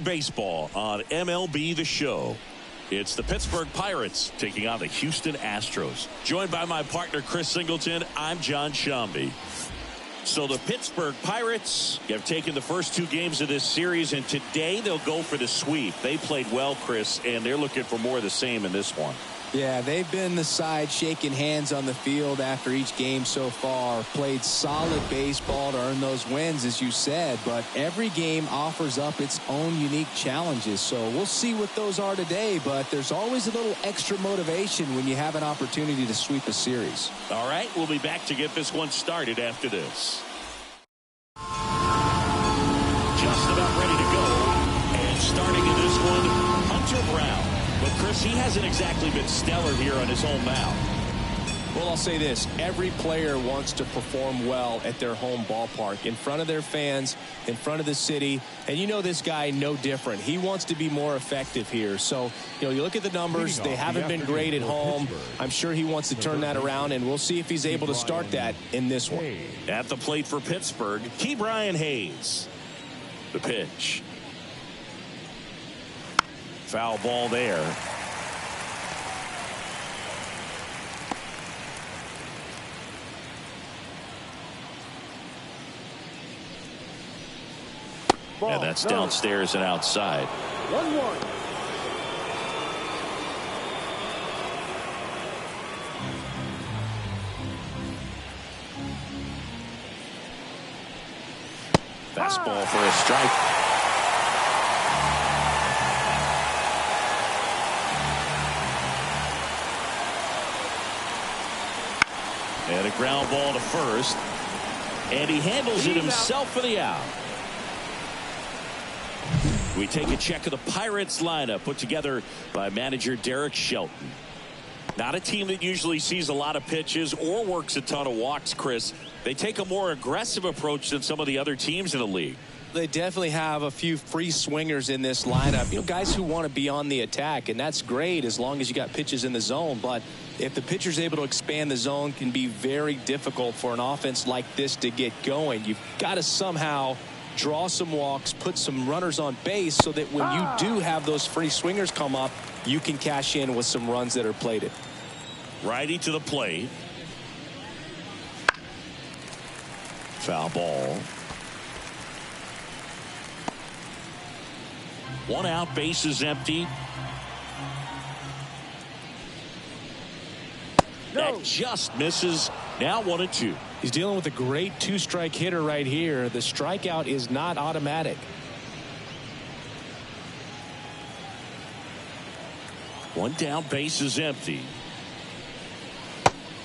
Baseball on MLB The Show. It's the Pittsburgh Pirates taking on the Houston Astros. Joined by my partner Chris Singleton, I'm John Shambi. So the Pittsburgh Pirates have taken the first two games of this series, and today they'll go for the sweep. They played well, Chris, and they're looking for more of the same in this one. Yeah, they've been the side shaking hands on the field after each game so far. Played solid baseball to earn those wins, as you said, but every game offers up its own unique challenges. So we'll see what those are today, but there's always a little extra motivation when you have an opportunity to sweep a series. All right, we'll be back to get this one started after this. Just about ready to go, and starting in this one, Hunter Brown. But, Chris, he hasn't exactly been stellar here on his home mound. Well, I'll say this. Every player wants to perform well at their home ballpark, in front of their fans, in front of the city. And you know this guy no different. He wants to be more effective here. So, you look at the numbers. They haven't been great at home. I'm sure he wants to turn that around, and we'll see if he's able to start that in this one. At the plate for Pittsburgh, Brian Hayes. The pitch. Foul ball there. And that's downstairs and outside. 1-1. Fastball for a strike. And a ground ball to first. And he handles it himself for the out. We take a check of the Pirates lineup put together by manager Derek Shelton. Not a team that usually sees a lot of pitches or works a ton of walks, Chris. They take a more aggressive approach than some of the other teams in the league. They definitely have a few free swingers in this lineup. Guys who want to be on the attack, and that's great as long as you got pitches in the zone. But if the pitcher's able to expand the zone, can be very difficult for an offense like this to get going. You've got to somehow draw some walks, put some runners on base so that when you do have those free swingers come up, you can cash in with some runs that are plated. Righty to the plate. Foul ball. 1 out, base is empty. That just misses. Now 1-2. He's dealing with a great two-strike hitter right here. The strikeout is not automatic. 1 down, base is empty.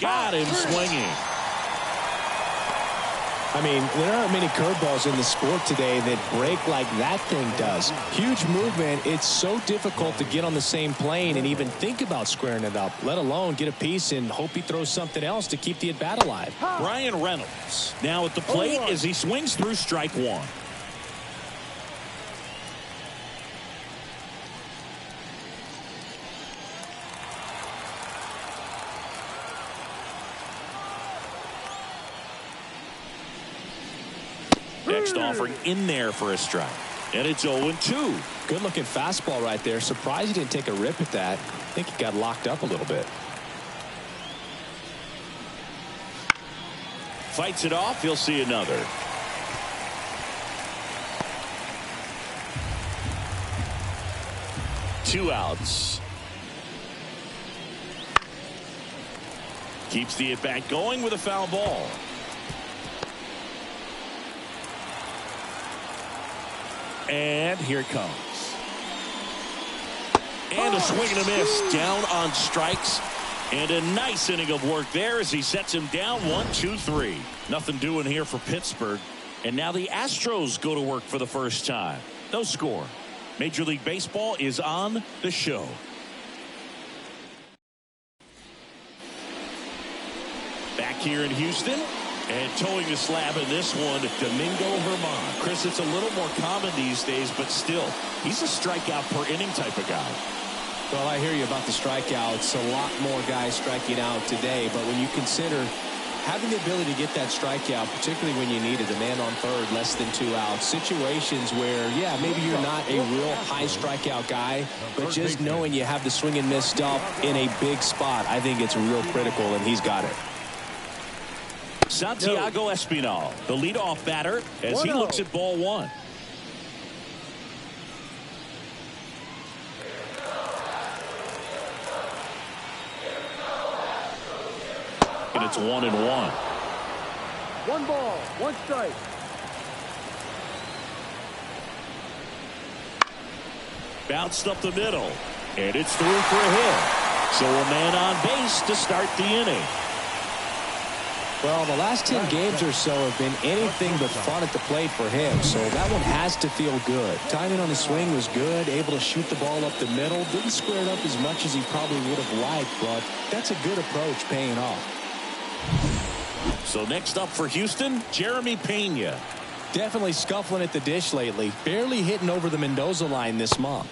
Got him swinging. I mean, there aren't many curveballs in the sport today that break like that thing does. Huge movement. It's so difficult to get on the same plane and even think about squaring it up, let alone get a piece and hope he throws something else to keep the at-bat alive. Brian Reynolds now at the plate as he swings through strike 1. Next offering in there for a strike. And it's 0-2. Good looking fastball right there. Surprised he didn't take a rip at that. I think he got locked up a little bit. Fights it off. He'll see another. Two outs. Keeps the at-bat going with a foul ball. And here it comes. And a swing and a miss. Down on strikes. And a nice inning of work there as he sets him down 1-2-3. Nothing doing here for Pittsburgh. And now the Astros go to work for the first time. No score. Major League Baseball is on the show. Back here in Houston. And towing the slab in this one, Domingo Germán. Chris, it's a little more common these days, but still, he's a strikeout per inning type of guy. Well, I hear you about the strikeouts. A lot more guys striking out today, but when you consider having the ability to get that strikeout, particularly when you need it, a man on third, less than 2 outs, situations where, yeah, maybe you're not a real high strikeout guy, but just knowing you have the swing and miss stuff in a big spot, I think it's real critical, and he's got it. Santiago Espinal, the leadoff batter, as he looks at ball one. And it's 1-1. 1 ball, 1 strike. Bounced up the middle, and it's through for a hit. So a man on base to start the inning. Well, the last 10 games or so have been anything but fun at the plate for him, so that one has to feel good. Timing on the swing was good, able to shoot the ball up the middle. Didn't square it up as much as he probably would have liked, but that's a good approach paying off. So next up for Houston, Jeremy Pena. Definitely scuffling at the dish lately. Barely hitting over the Mendoza line this month.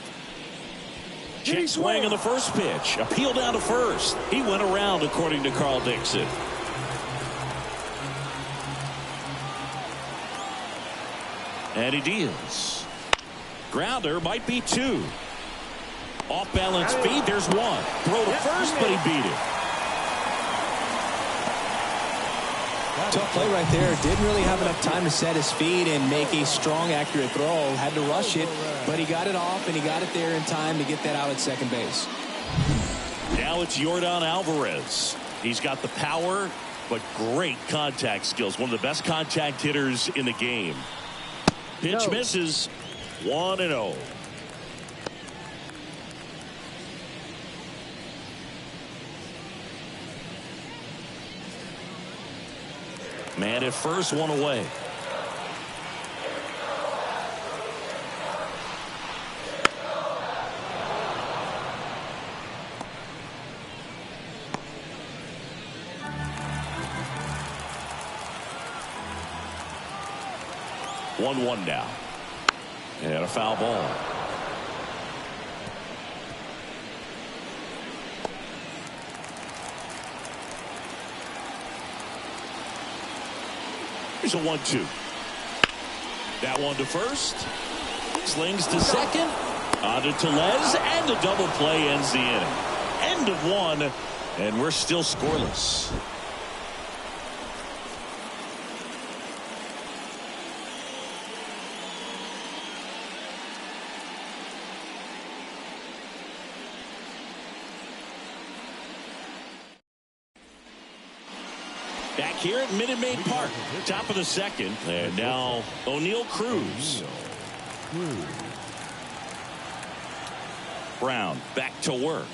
Check swing on the first pitch. Appeal down to first. He went around, according to Carl Dixon. And he deals. Grounder might be 2. Off balance feed. There's 1. Throw to first, but he beat it. Tough play right there. Didn't really have enough time to set his feet and make a strong, accurate throw. Had to rush it, but he got it off, and he got it there in time to get that out at second base. Now it's Yordan Alvarez. He's got the power, but great contact skills. One of the best contact hitters in the game. Pitch misses. 1-0. Man at first, 1 away. One now. And a foul ball. Here's a 1-2. That one to first. Slings to second. On to Tellez, and a double play ends the inning. End of 1, and we're still scoreless. Back here at Minute Maid Park, top of the second, and now O'Neal Cruz. Brown back to work.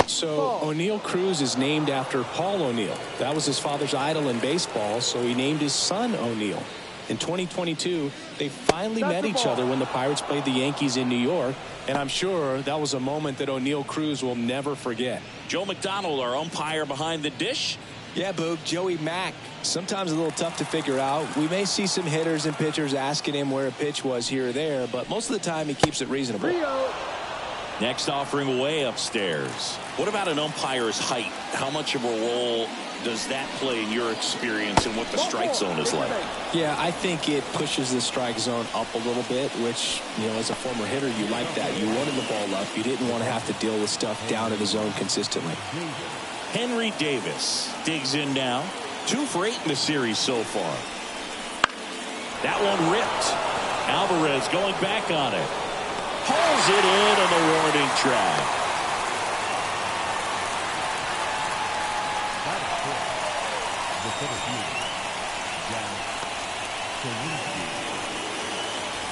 So O'Neal Cruz is named after Paul O'Neal. That was his father's idol in baseball, so he named his son O'Neal. In 2022, they finally met each other when the Pirates played the Yankees in New York, and I'm sure that was a moment that O'Neal Cruz will never forget. Joe McDonald, our umpire behind the dish. Yeah, Boog, Joey Mack. Sometimes a little tough to figure out. We may see some hitters and pitchers asking him where a pitch was here or there, but most of the time he keeps it reasonable. Next offering way upstairs. What about an umpire's height? How much of a role does that play in your experience and what the strike zone is like? Yeah, I think it pushes the strike zone up a little bit, which, you know, as a former hitter, you like that. You wanted the ball up. You didn't want to have to deal with stuff down in the zone consistently. Henry Davis digs in now. 2 for 8 in the series so far. That one ripped. Alvarez going back on it. Pulls it in on the warning track.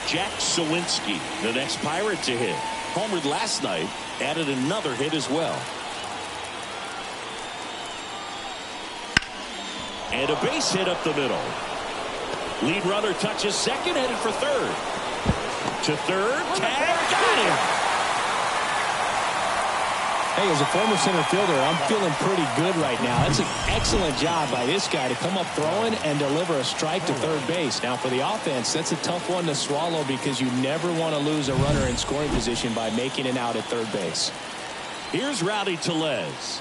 Jack Sawinski, the next Pirate to hit. Homered last night, added another hit as well. And a base hit up the middle. Lead runner touches second, headed for third. To third, tag, got him. Hey, as a former center fielder, I'm feeling pretty good right now. That's an excellent job by this guy to come up throwing and deliver a strike to third base. Now, for the offense, that's a tough one to swallow because you never want to lose a runner in scoring position by making it out at third base. Here's Rowdy Tellez.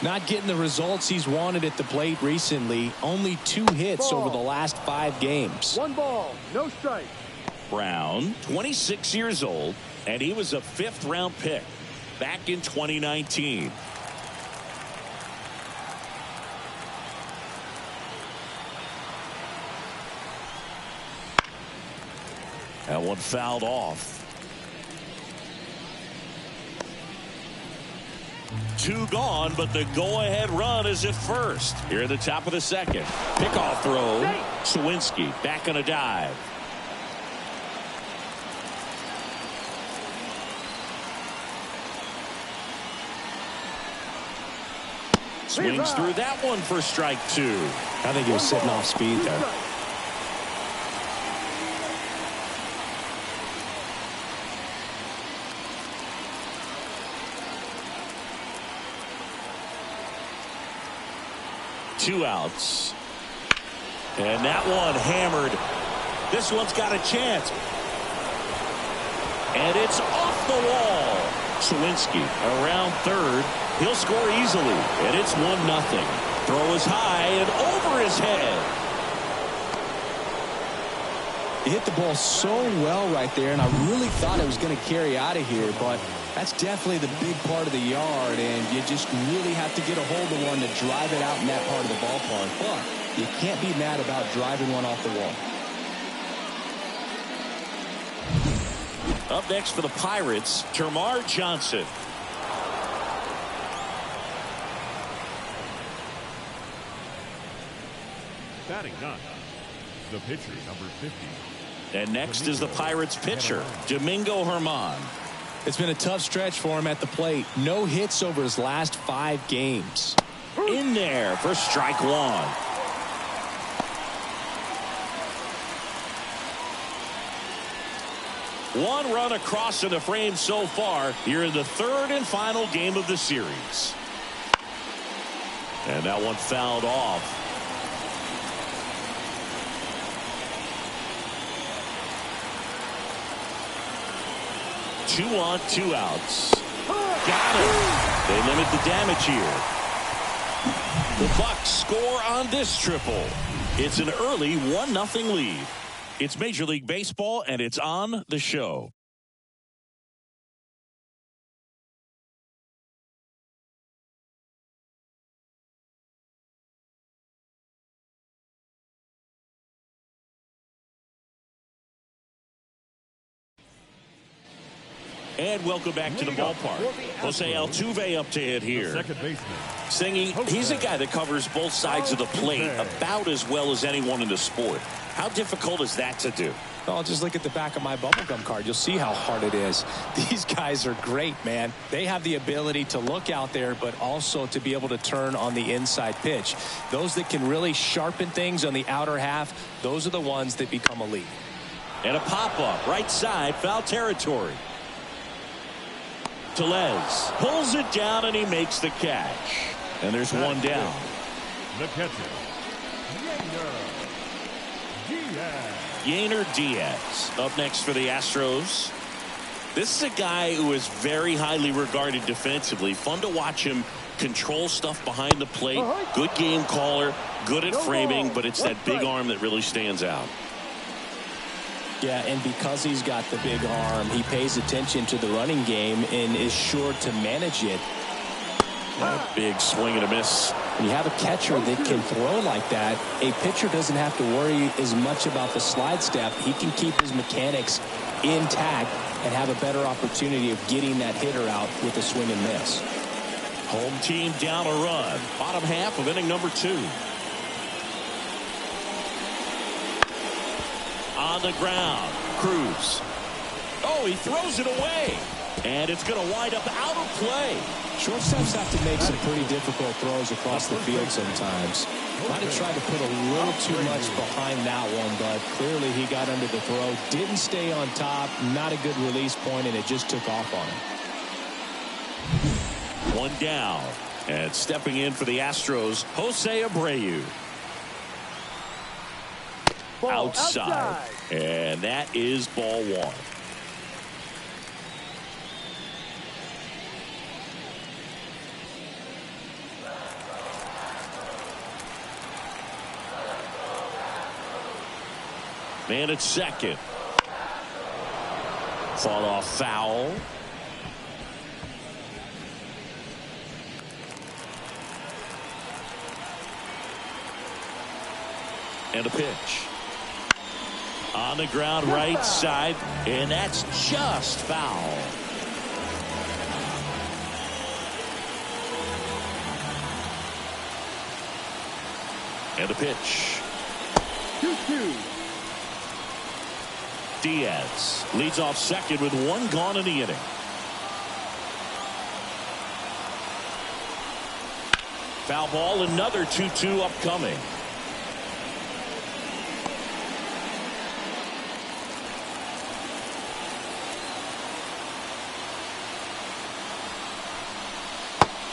Not getting the results he's wanted at the plate recently. Only 2 hits over the last 5 games. 1 ball, no strike. Brown, 26 years old, and he was a 5th-round pick back in 2019. That one fouled off. 2 gone, but the go-ahead run is at first. Here at the top of the 2nd. Pickoff throw. Sawinski back on a dive. Swings through that one for strike 2. I think he was sitting off speed there. Two outs. And that one hammered. This one's got a chance. And it's off the wall. Sawinski around 3rd. He'll score easily. And it's 1-0. Throw is high and over his head. He hit the ball so well right there, and I really thought it was going to carry out of here, but that's definitely the big part of the yard, and you just really have to get a hold of one to drive it out in that part of the ballpark. But you can't be mad about driving one off the wall. Up next for the Pirates, Termarr Johnson. Batting 9, the pitcher, number 50. And next is the Pirates pitcher, Domingo Germán. It's been a tough stretch for him at the plate. No hits over his last 5 games. In there for strike 1. One run across in the frame so far here in the 3rd and final game of the series. And that one fouled off. Two on, 2 outs. Got it. They limit the damage here. The Bucs score on this triple. It's an early 1-0 lead. It's Major League Baseball, and it's on the show. And welcome back to the ballpark. Jose Altuve up to hit here. Second baseman. Singing, he's a guy that covers both sides of the plate about as well as anyone in the sport. How difficult is that to do? Oh, just look at the back of my bubblegum card. You'll see how hard it is. These guys are great, man. They have the ability to look out there, but also to be able to turn on the inside pitch. Those that can really sharpen things on the outer half, those are the ones that become elite. And a pop-up, right side, foul territory. Tellez pulls it down and he makes the catch. And there's one down. The catcher, Yainer Diaz up next for the Astros. This is a guy who is very highly regarded defensively. Fun to watch him control stuff behind the plate. Good game caller, good at framing, but it's that big arm that really stands out. Yeah, and because he's got the big arm, he pays attention to the running game and is sure to manage it. A big swing and a miss. When you have a catcher that can throw like that, a pitcher doesn't have to worry as much about the slide step. He can keep his mechanics intact and have a better opportunity of getting that hitter out with a swing and miss. Home team down a run. Bottom half of inning number 2. On the ground, Cruz. Oh, he throws it away. And it's going to wind up out of play. Shortstops have to make some pretty difficult throws across the field sometimes. Might have tried to put a little too much behind that one, but clearly he got under the throw, didn't stay on top, not a good release point, and it just took off on him. One down. And stepping in for the Astros, Jose Abreu. Outside. And that is ball 1. Man at second. Fall off foul. And a pitch. On the ground right side, and that's just foul. And a pitch. 2-2. Diaz leads off second with one gone in the inning. Foul ball, another 2-2 upcoming.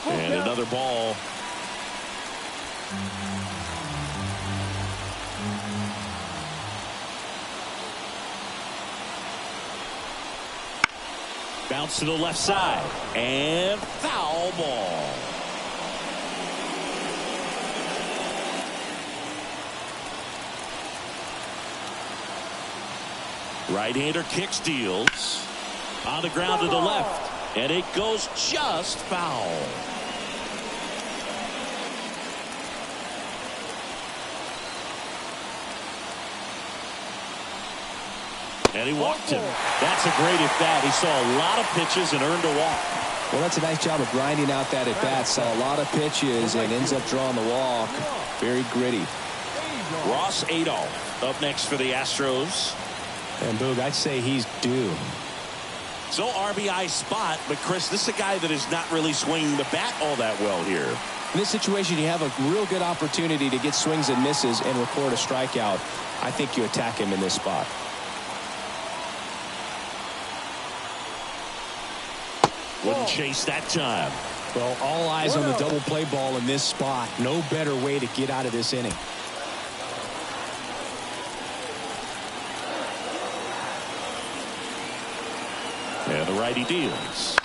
And another ball. Bounce to the left side. And foul ball. Right-hander kicks, deals. On the ground to the left. And it goes just foul. And he walked him. That's a great at-bat. He saw a lot of pitches and earned a walk. Well, that's a nice job of grinding out that at-bat. Saw a lot of pitches and ends up drawing the walk. Very gritty. Ross Adolph up next for the Astros. And Boog, I'd say he's due. So RBI spot, but Chris, this is a guy that is not really swinging the bat all that well here. In this situation, you have a real good opportunity to get swings and misses and record a strikeout. I think you attack him in this spot. Wouldn't chase that time. Well, all eyes on the double play ball in this spot. No better way to get out of this inning. And the righty deals.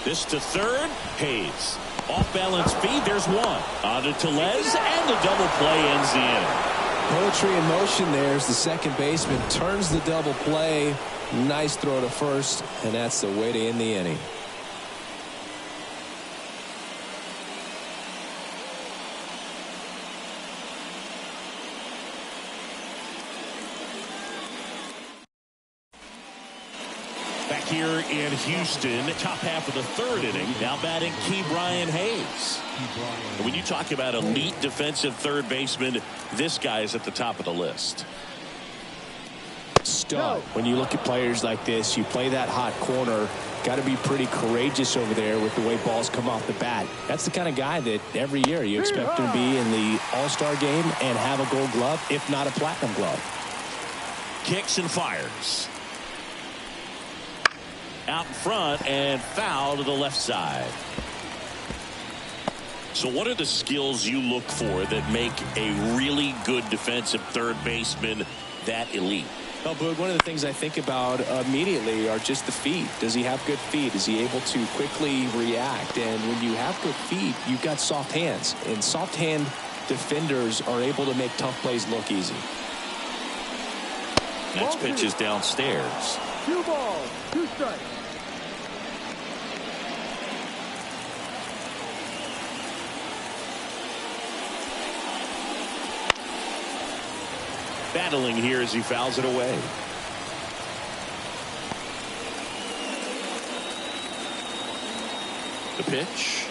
This to third. Hayes. Off balance feed. There's one. On to Tellez, and the double play ends the inning. Poetry in motion there as the second baseman turns the double play. Nice throw to first, and that's the way to end the inning. Back here in Houston, top half of the third inning. Now batting Ke'Bryan Hayes. And when you talk about elite defensive third baseman, this guy is at the top of the list. Stud. When you look at players like this, you play that hot corner. Got to be pretty courageous over there with the way balls come off the bat. That's the kind of guy that every year you expect him to be in the All-Star game and have a Gold Glove, if not a Platinum Glove. Kicks and fires. Out in front and foul to the left side. So what are the skills you look for that make a really good defensive third baseman that elite? Well, Boog, one of the things I think about immediately are just the feet. Does he have good feet? Is he able to quickly react? And when you have good feet, you've got soft hands. And soft hand defenders are able to make tough plays look easy. Next pitch is downstairs. 2 balls, 2 strikes. Battling here as he fouls it away. The pitch.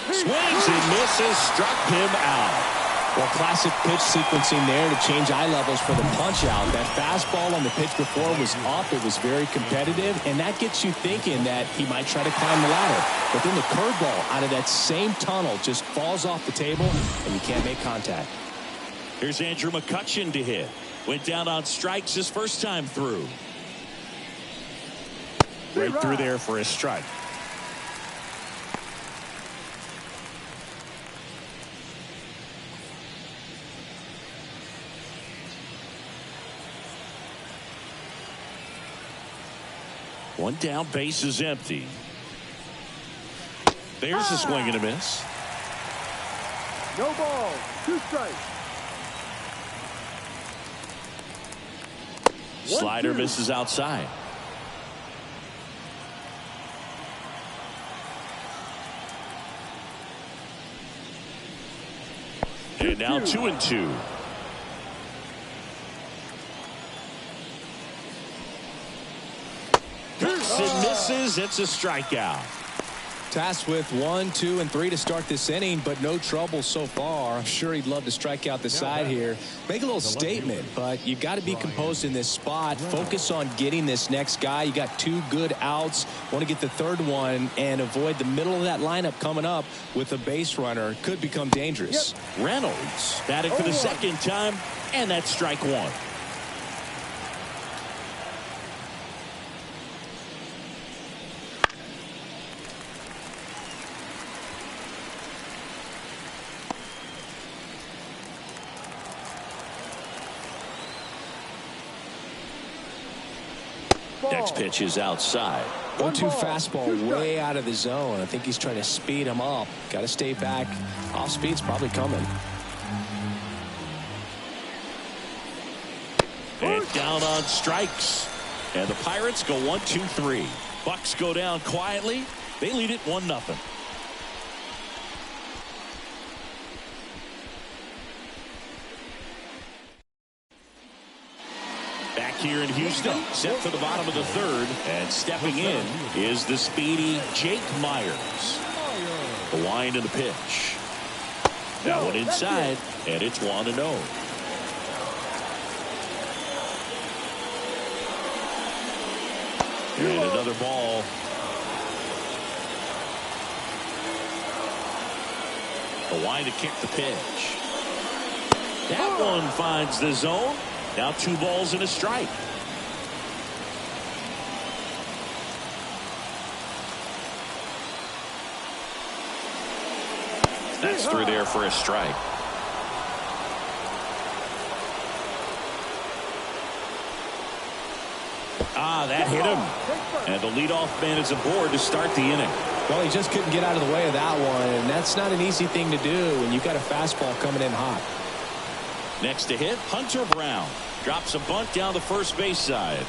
Swings and misses, struck him out. Well, classic pitch sequencing there to change eye levels for the punch out. That fastball on the pitch before was up. It was very competitive, and that gets you thinking that he might try to climb the ladder. But then the curveball out of that same tunnel just falls off the table, and you can't make contact. Here's Andrew McCutchen to hit. Went down on strikes his first time through. Right through there for a strike. One down, base is empty. There's a swing and a miss. No ball, 2 strikes. Slider misses outside. And now 2-2. Hits and misses. It's a strikeout. Tasked with 1, 2, and 3 to start this inning, but no trouble so far. I'm sure he'd love to strike out the side here. Make a little statement, but you've got to be composed in this spot. Focus on getting this next guy. You got 2 good outs. Want to get the 3rd one and avoid the middle of that lineup coming up with a base runner. Could become dangerous. Reynolds batting for the 2nd time, and that's strike 1. Next pitch is outside. 0-2 fastball way out of the zone. I think he's trying to speed him up. Got to stay back. Off speed's probably coming. And down on strikes. And the Pirates go 1-2-3. Bucks go down quietly. They lead it 1-0. Back here in Houston, set for the bottom of the 3rd, and stepping in is the speedy Jake Myers. The wind and the pitch. That one inside, and it's 1-0. And another ball. The wind to kick the pitch. That one finds the zone. Now 2 balls and a strike. That's through there for a strike. That hit him. And the leadoff man is aboard to start the inning. Well, he just couldn't get out of the way of that one, and that's not an easy thing to do when you've got a fastball coming in hot. Next to hit, Hunter Brown drops a bunt down the first base side.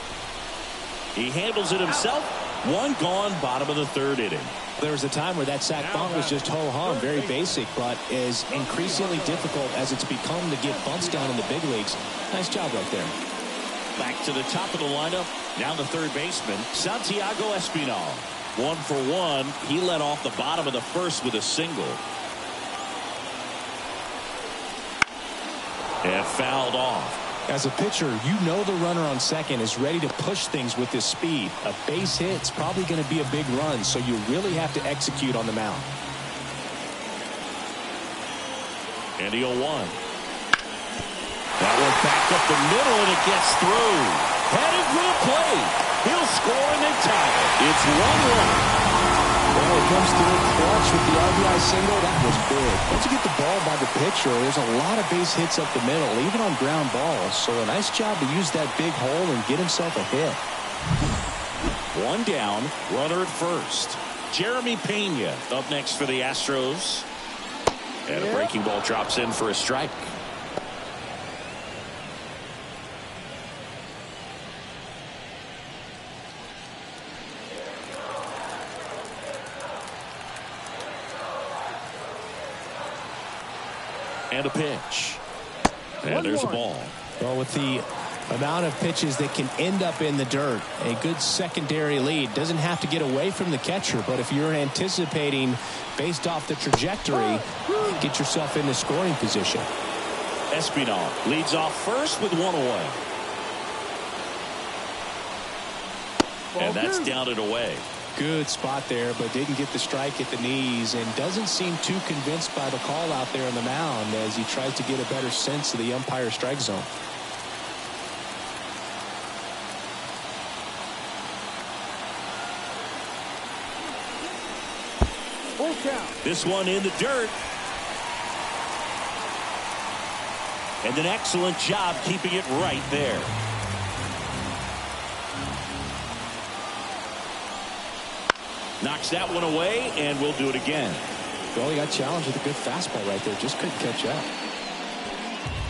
He handles it himself. 1 gone, bottom of the 3rd inning. There was a time where that sac bunt was just ho-hum, very basic, but is increasingly difficult as it's become to get bunts down in the big leagues. Nice job right there. Back to the top of the lineup. Now the 3rd baseman, Santiago Espinal. 1 for 1. He led off the bottom of the 1st with a single. And fouled off. As a pitcher, you know the runner on second is ready to push things with his speed. A base hit's probably going to be a big run, so you really have to execute on the mound. And the 0-1. That one back up the middle, and it gets through. Headed for the plate. He'll score and they tie it. It's 1-1. Well, it comes through clutch with the RBI single. That was big. Once you get the ball by the pitcher, there's a lot of base hits up the middle, even on ground balls. So a nice job to use that big hole and get himself a hit. 1 down, runner at first. Jeremy Pena up next for the Astros. And a breaking ball drops in for a strike. And a pitch. And there's a ball. Well, with the amount of pitches that can end up in the dirt, a good secondary lead. Doesn't have to get away from the catcher, but if you're anticipating based off the trajectory, get yourself into scoring position. Espinal leads off first with 1 away. And that's down and away. Good spot there, but didn't get the strike at the knees, and doesn't seem too convinced by the call out there on the mound as he tries to get a better sense of the umpire strike zone. This one in the dirt. And an excellent job keeping it right there. Knocks that one away, and we'll do it again. Well, he got challenged with a good fastball right there. Just couldn't catch up.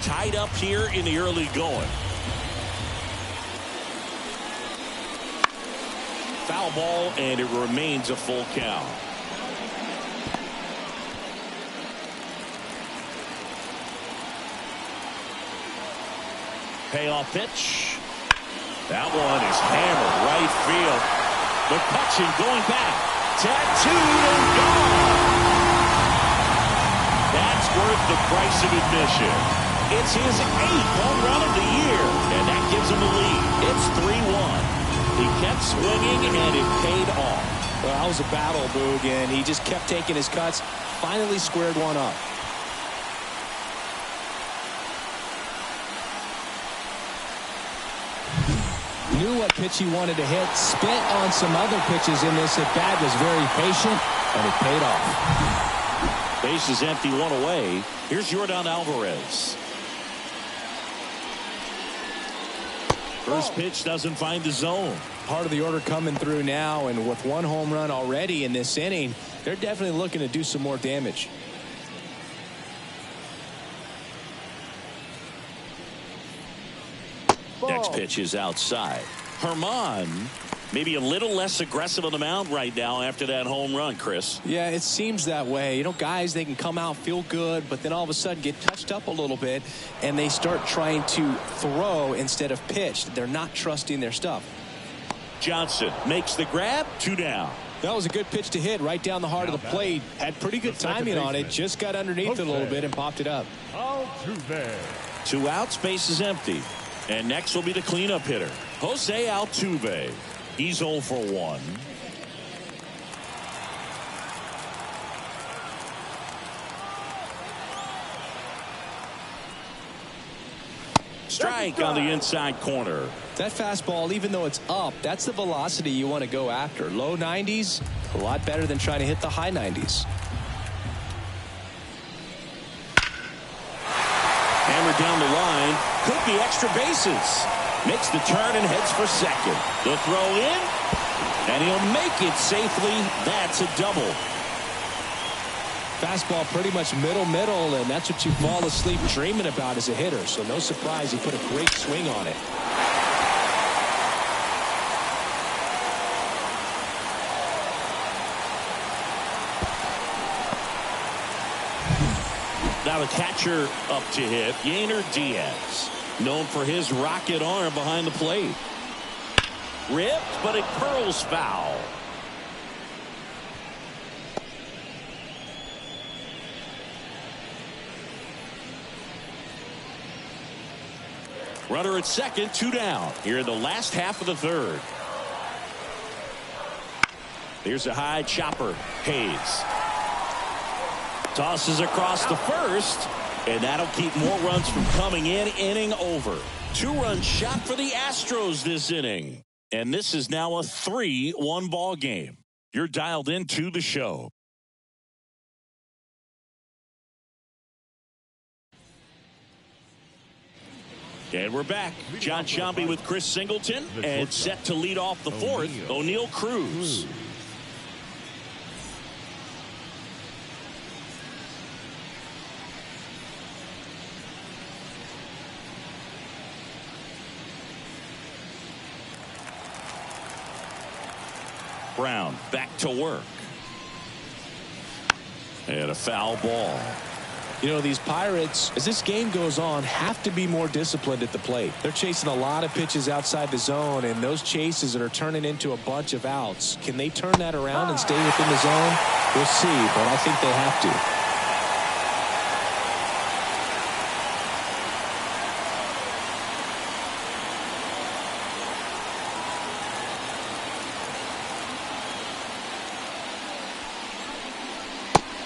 Tied up here in the early going. Foul ball, and it remains a full count. Payoff pitch. That one is hammered right field. McCutchen going back. Tattooed and gone. That's worth the price of admission. It's his 8th home run of the year, and that gives him the lead. It's 3-1. He kept swinging, and it paid off. Well, that was a battle, Boog, and he just kept taking his cuts. Finally squared one up. Knew what pitch he wanted to hit. Spent on some other pitches in this at bat. Was very patient, and it paid off. Base is empty, 1 away. Here's Yordan Alvarez. First pitch doesn't find the zone. Part of the order coming through now, and with 1 home run already in this inning, they're definitely looking to do some more damage. Next pitch is outside. Herman maybe a little less aggressive on the mound right now after that home run, Chris. Yeah, it seems that way. You know, guys, they can come out, feel good, but then all of a sudden get touched up a little bit, and they start trying to throw instead of pitch. They're not trusting their stuff. Johnson makes the grab, 2 down. That was a good pitch to hit right down the heart of the plate. Had pretty good timing on it. Just got underneath it a little bit and popped it up. Altuve. 2 outs, base is empty. And next will be the cleanup hitter, Jose Altuve. He's 0 for 1. Strike on the inside corner. That fastball, even though it's up, that's the velocity you want to go after. Low 90s, a lot better than trying to hit the high 90s. Hammered down the line. Could be extra bases. Makes the turn and heads for second. The throw in, and he'll make it safely. That's a double. Fastball pretty much middle, and that's what you fall asleep dreaming about as a hitter. So no surprise he put a great swing on it. Now the catcher up to hit, Yainer Diaz, known for his rocket arm behind the plate. Ripped, but it curls foul. Runner at second, 2 down. Here in the last half of the third. Here's a high chopper. Hayes tosses across the first, and that'll keep more runs from coming in. Inning over. 2-run shot for the Astros this inning. And this is now a 3-1 ball game. You're dialed into the show. And we're back. John Sciambi with Chris Singleton, and set to lead off the fourth, O'Neal Cruz. Brown back to work. And a foul ball. You know, these Pirates, as this game goes on, have to be more disciplined at the plate. They're chasing a lot of pitches outside the zone, and those chases that are turning into a bunch of outs. Can they turn that around and stay within the zone? We'll see, but I think they have to.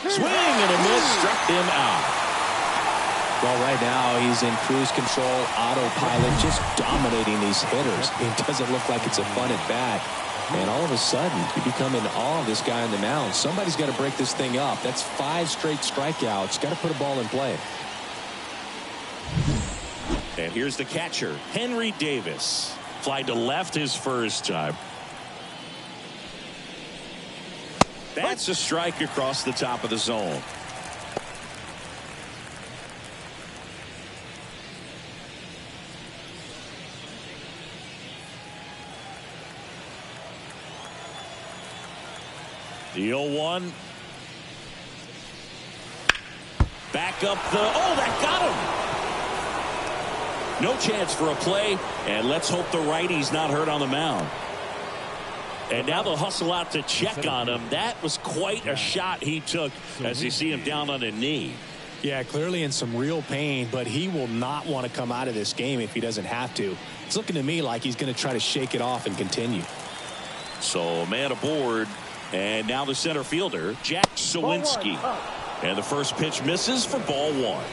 Swing and a miss, struck him out. Well, right now he's in cruise control, autopilot, just dominating these hitters. It doesn't look like it's a fun at bat. And all of a sudden, you become in awe of this guy on the mound. Somebody's got to break this thing up. That's 5 straight strikeouts. Got to put a ball in play. And here's the catcher, Henry Davis. Fly to left his first time. That's a strike across the top of the zone. The 0-1. Back up the... Oh, that got him. No chance for a play, and let's hope the righty's not hurt on the mound. And now they'll hustle out to check on him. That was quite a shot he took as you see him down on a knee. Yeah, clearly in some real pain, but he will not want to come out of this game if he doesn't have to. It's looking to me like he's going to try to shake it off and continue. So man aboard, and now the center fielder, Jack Sawinski. And the first pitch misses for ball 1.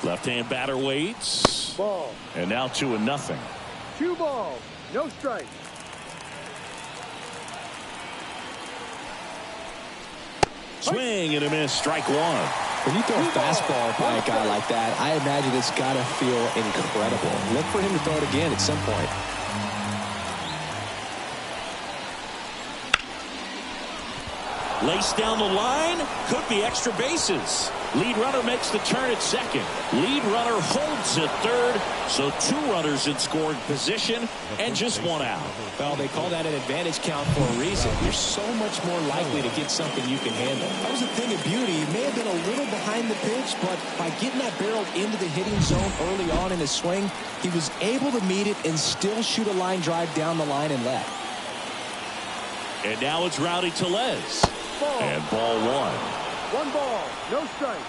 Left-hand batter waits. Ball. And now 2-0. 2 balls. No strikes. Swing and a miss. Strike 1. When you throw a fastball by a guy like that, I imagine it's got to feel incredible. Look for him to throw it again at some point. Laced down the line. Could be extra bases. Lead runner makes the turn at second. Lead runner holds at third. So 2 runners in scoring position and just 1 out. Well, they call that an advantage count for a reason. You're so much more likely to get something you can handle. That was a thing of beauty. He may have been a little behind the pitch, but by getting that barrel into the hitting zone early on in his swing, he was able to meet it and still shoot a line drive down the line and left. And now it's Rowdy Tellez. Ball. And ball 1. 1 ball. No strikes.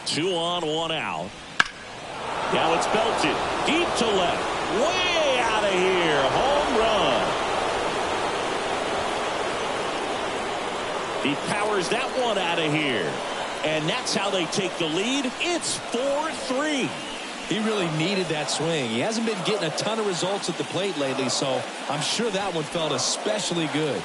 Two on, 1 out. Now it's belted deep to left, way out of here. Home run. He powers that one out of here, and that's how they take the lead. It's 4-3. He really needed that swing. He hasn't been getting a ton of results at the plate lately, so I'm sure that one felt especially good.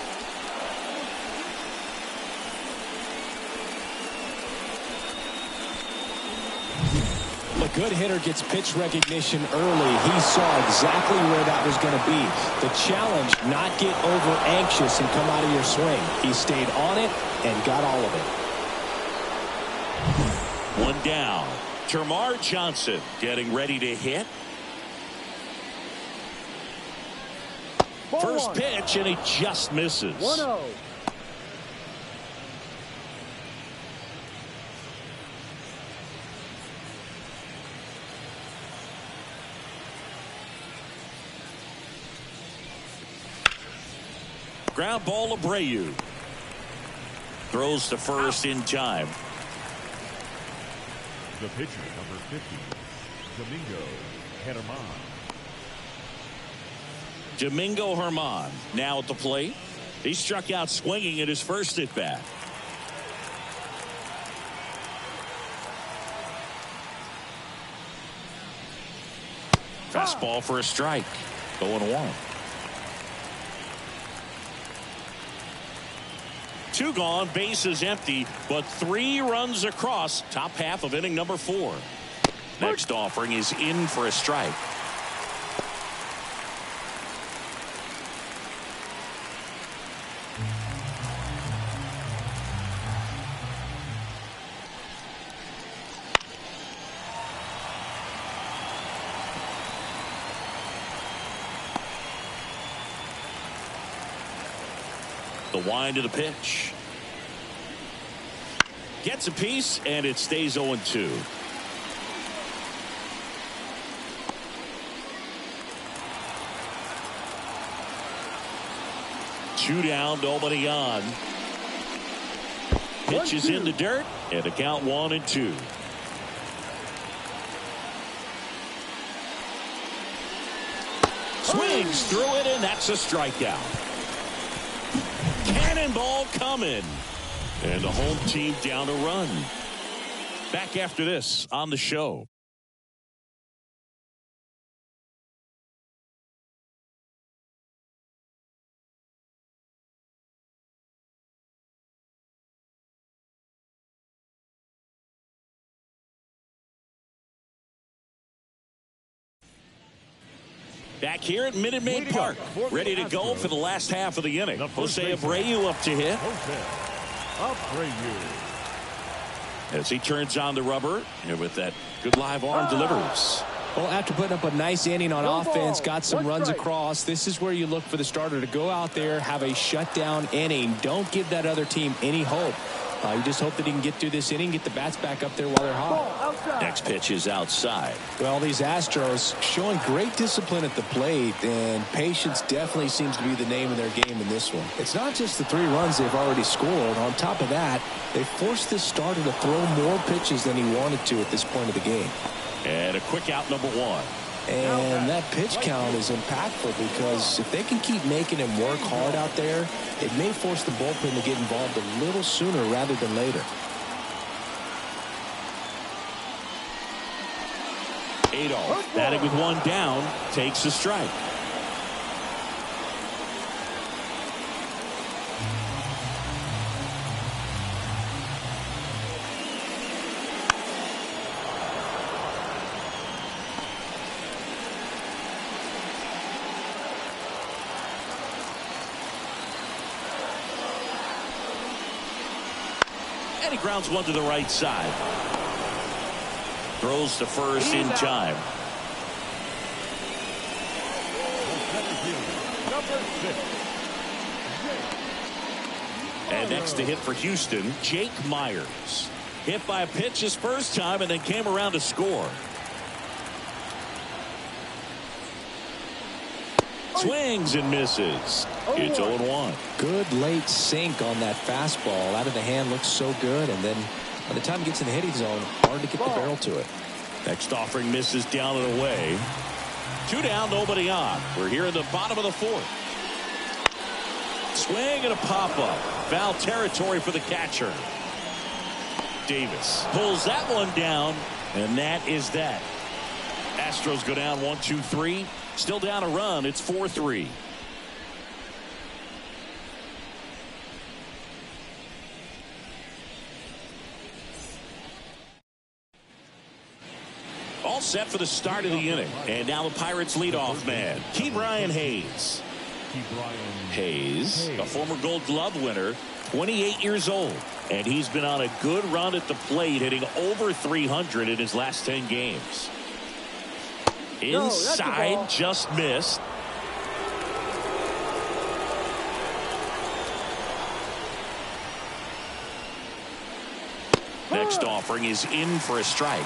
A good hitter gets pitch recognition early. He saw exactly where that was going to be. The challenge, not get over anxious and come out of your swing. He stayed on it and got all of it. 1 down. Termarr Johnson getting ready to hit. Ball First 1. pitch, and he just misses. 1-0. Ground ball, Abreu. Throws to first in time. The pitcher, number 50, Domingo Germán. Domingo Germán now at the plate. He struck out swinging at his first at bat. Fastball for a strike. 0-1. 2 gone, bases empty, but 3 runs across. Top half of inning number 4. Next offering is in for a strike. The wind of the pitch. Gets a piece, and it stays 0-2. Two down, nobody on. Pitch is in the dirt, and the count 1-2. Swings through it, and that's a strikeout. Cannonball coming. And the home team down a run. Back after this on the show. Back here at Minute Maid Park, ready to go for the last half of the inning. Jose Abreu up to hit. As he turns on the rubber, and with that good live arm delivers. Well, after putting up a nice inning on offense, got some runs across, this is where you look for the starter to go out there, have a shutdown inning. Don't give that other team any hope. You just hope that he can get through this inning, get the bats back up there while they're hot. Next pitch is outside. Well, these Astros showing great discipline at the plate, and patience definitely seems to be the name of their game in this one. It's not just the 3 runs they've already scored. On top of that, they forced this starter to throw more pitches than he wanted to at this point of the game. And a quick out, number 1. And that pitch count is impactful because if they can keep making him work hard out there, it may force the bullpen to get involved a little sooner rather than later. Adolf, batting with 1 down, takes a strike. And he grounds one to the right side. Throws to first in time. And next to hit for Houston, Jake Myers. Hit by a pitch his first time and then came around to score. Swings and misses. It's 0-1. Good late sink on that fastball. Out of the hand looks so good, and then by the time it gets in the hitting zone, hard to get the barrel to it. Next offering misses down and away. 2 down, nobody on. We're here in the bottom of the 4th. Swing and a pop-up. Foul territory for the catcher. Davis pulls that one down, and that is that. Astros go down 1-2-3. Still down a run. It's 4-3. All set for the start of the inning. And now the Pirates leadoff man, Ke'Bryan Hayes. Hayes, a former Gold Glove winner, 28 years old. And he's been on a good run at the plate, hitting over 300 in his last 10 games. Inside, just missed. Next offering is in for a strike.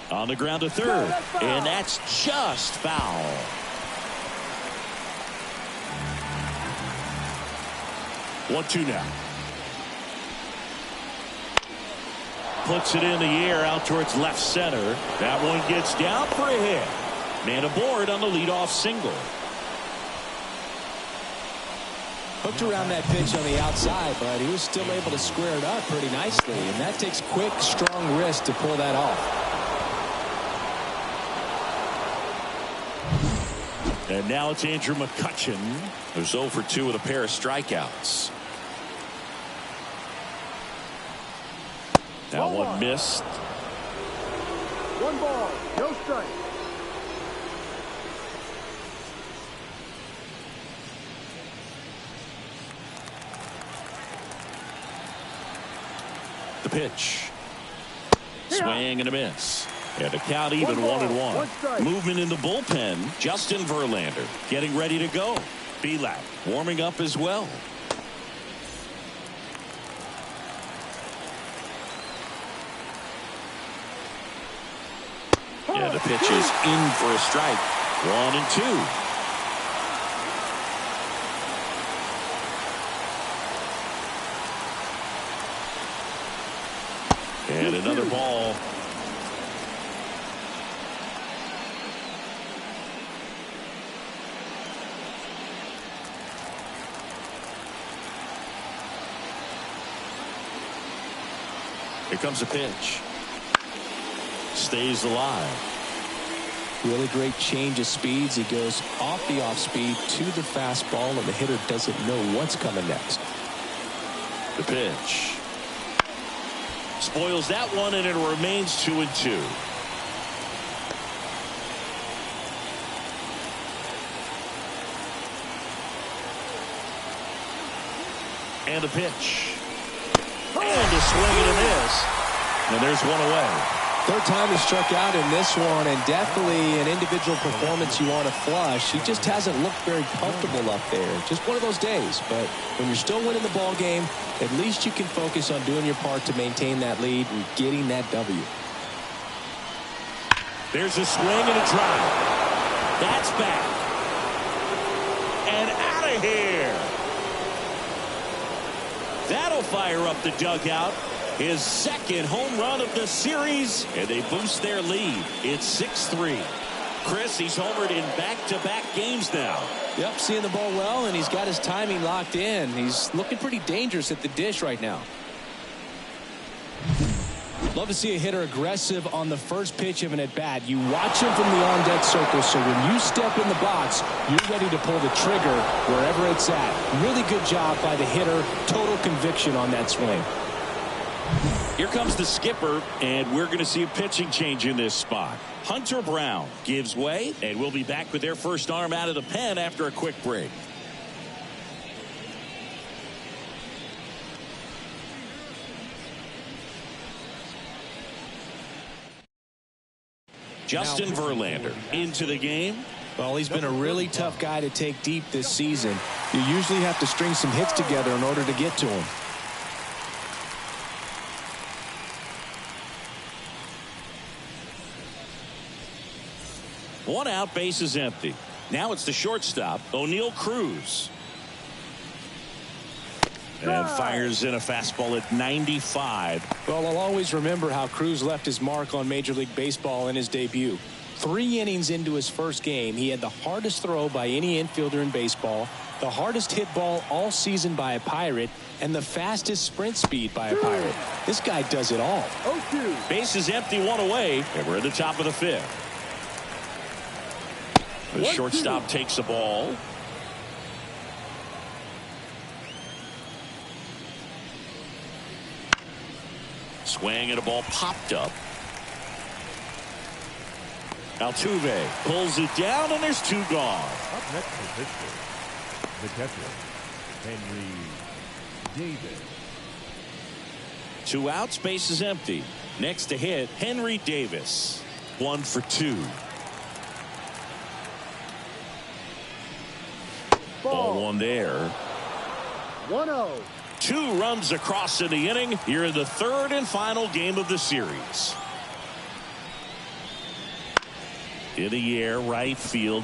On the ground to third, and that's just foul. One-two now. Puts it in the air out towards left center. That one gets down for a hit. Man aboard on the leadoff single. Hooked around that pitch on the outside, but he was still able to square it up pretty nicely, and that takes quick, strong wrist to pull that off. And now it's Andrew McCutchen, who's 0 for 2 with a pair of strikeouts. That one missed. 1 ball, no strike. The pitch. Swing and a miss. And a count even 1-1. Movement in the bullpen. Justin Verlander getting ready to go. Belak warming up as well. And the pitch is in for a strike. 1-2. And another ball. Here comes a pitch. Stays alive. Really great change of speeds. He goes off the off speed to the fastball, and the hitter doesn't know what's coming next. The pitch. Spoils that one, and it remains 2-2. And a pitch. And a swing and a miss. And there's one away. Third time he struck out in this one, and definitely an individual performance you want to flush. He just hasn't looked very comfortable up there. Just one of those days. But when you're still winning the ball game, at least you can focus on doing your part to maintain that lead and getting that W. There's a swing and a drive. That's back. And out of here. That'll fire up the dugout. His second home run of the series, and they boost their lead. It's 6-3. Chris, he's homered in back-to-back games now. Yep, seeing the ball well, and he's got his timing locked in. He's looking pretty dangerous at the dish right now. Love to see a hitter aggressive on the first pitch of an at-bat. You watch him from the on-deck circle, so when you step in the box, you're ready to pull the trigger wherever it's at. Really good job by the hitter. Total conviction on that swing. Here comes the skipper, and we're going to see a pitching change in this spot. Hunter Brown gives way, and we'll be back with their first arm out of the pen after a quick break. Justin Verlander into the game. Well, he's been a really tough guy to take deep this season. You usually have to string some hits together in order to get to him. One out, base is empty. Now it's the shortstop, O'Neal Cruz. And fires in a fastball at 95. Well, I'll always remember how Cruz left his mark on Major League Baseball in his debut. 3 innings into his first game, he had the hardest throw by any infielder in baseball, the hardest hit ball all season by a Pirate, and the fastest sprint speed by a Pirate. This guy does it all. Base is empty, one away, and we're at the top of the 5th. The shortstop takes the ball. Swing and a ball popped up. Altuve pulls it down, and there's 2 gone. Up next for Pittsburgh, the catcher, Henry Davis. 2 outs, base is empty. Next to hit, Henry Davis. 1 for 2. Ball 1 there. 1-0. 2 runs across in the inning here in the 3rd and final game of the series. In the air, right field.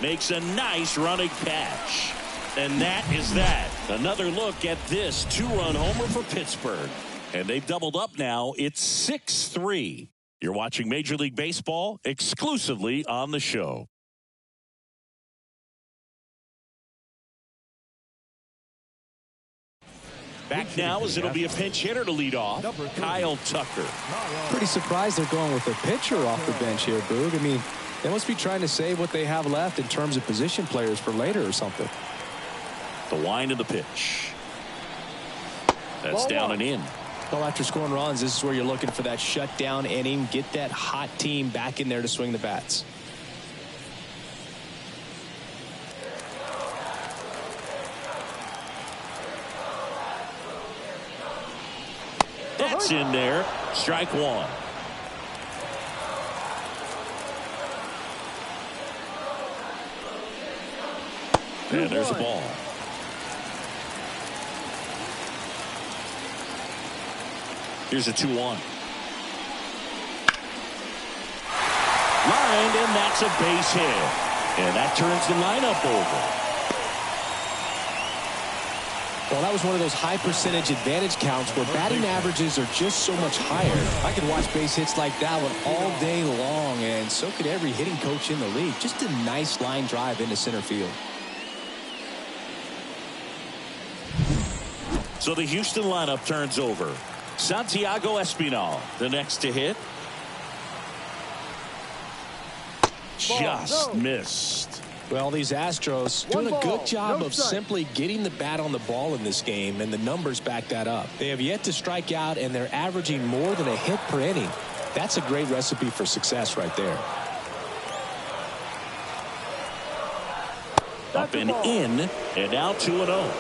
Makes a nice running catch. And that is that. Another look at this 2-run homer for Pittsburgh. And they've doubled up now. It's 6-3. You're watching Major League Baseball exclusively on the show. Back now as it'll be a pinch hitter to lead off, Kyle Tucker. Pretty surprised they're going with a pitcher off the bench here, Boog. I mean, they must be trying to save what they have left in terms of position players for later or something. The wind of the pitch. That's down and in. Well, after scoring runs, this is where you're looking for that shutdown inning. Get that hot team back in there to swing the bats. That's in there. Strike 1. And there's a ball. Here's a 2-1. Lined, and that's a base hit. And that turns the lineup over. Well, that was one of those high percentage advantage counts where batting averages are just so much higher. I could watch base hits like that one all day long, and so could every hitting coach in the league. Just a nice line drive into center field. So the Houston lineup turns over. Santiago Espinal, the next to hit. just missed. Well, these Astros doing a good job of simply getting the bat on the ball in this game, and the numbers back that up. They have yet to strike out, and they're averaging more than a hit per inning. That's a great recipe for success right there. Up and in, and now 2-0.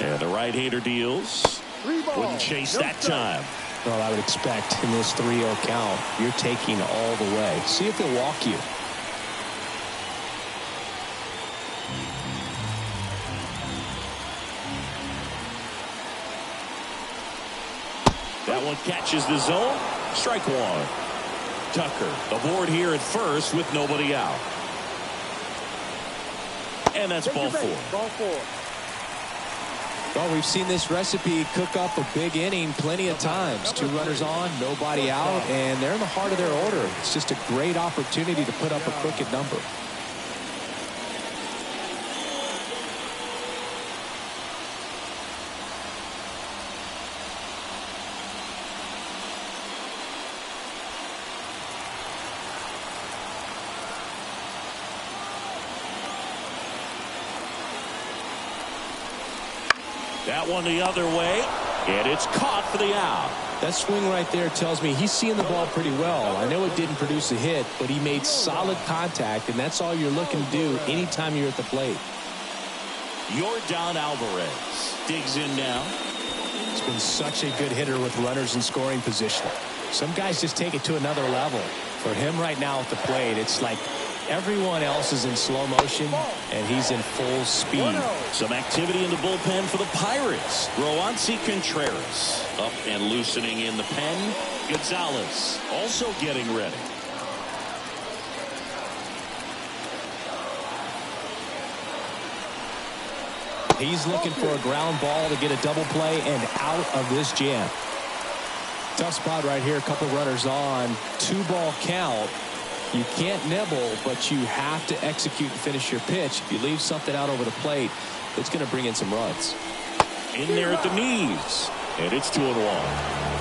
And the right-hander deals. Wouldn't chase that time. Well, I would expect in this 3-0 count, you're taking all the way. See if they'll walk you. That one catches the zone. Strike one. Tucker aboard here at first with nobody out. And that's ball four. Well, we've seen this recipe cook up a big inning plenty of times. 2 runners on, nobody out, and they're in the heart of their order. It's just a great opportunity to put up a crooked number. That one the other way, and it's caught for the out. That swing right there tells me he's seeing the ball pretty well. I know it didn't produce a hit, but he made solid contact, and that's all you're looking to do anytime you're at the plate. Yordan Alvarez digs in now. He's been such a good hitter with runners in scoring position. Some guys just take it to another level. For him right now at the plate, it's like everyone else is in slow motion, and he's in full speed. Some activity in the bullpen for the Pirates. Roansy Contreras up and loosening in the pen. Gonzalez also getting ready. He's looking for a ground ball to get a double play and out of this jam. Tough spot right here. A couple runners on. 2-ball count. You can't nibble, but you have to execute and finish your pitch. If you leave something out over the plate, it's going to bring in some runs. In there at the knees, and it's 2-1.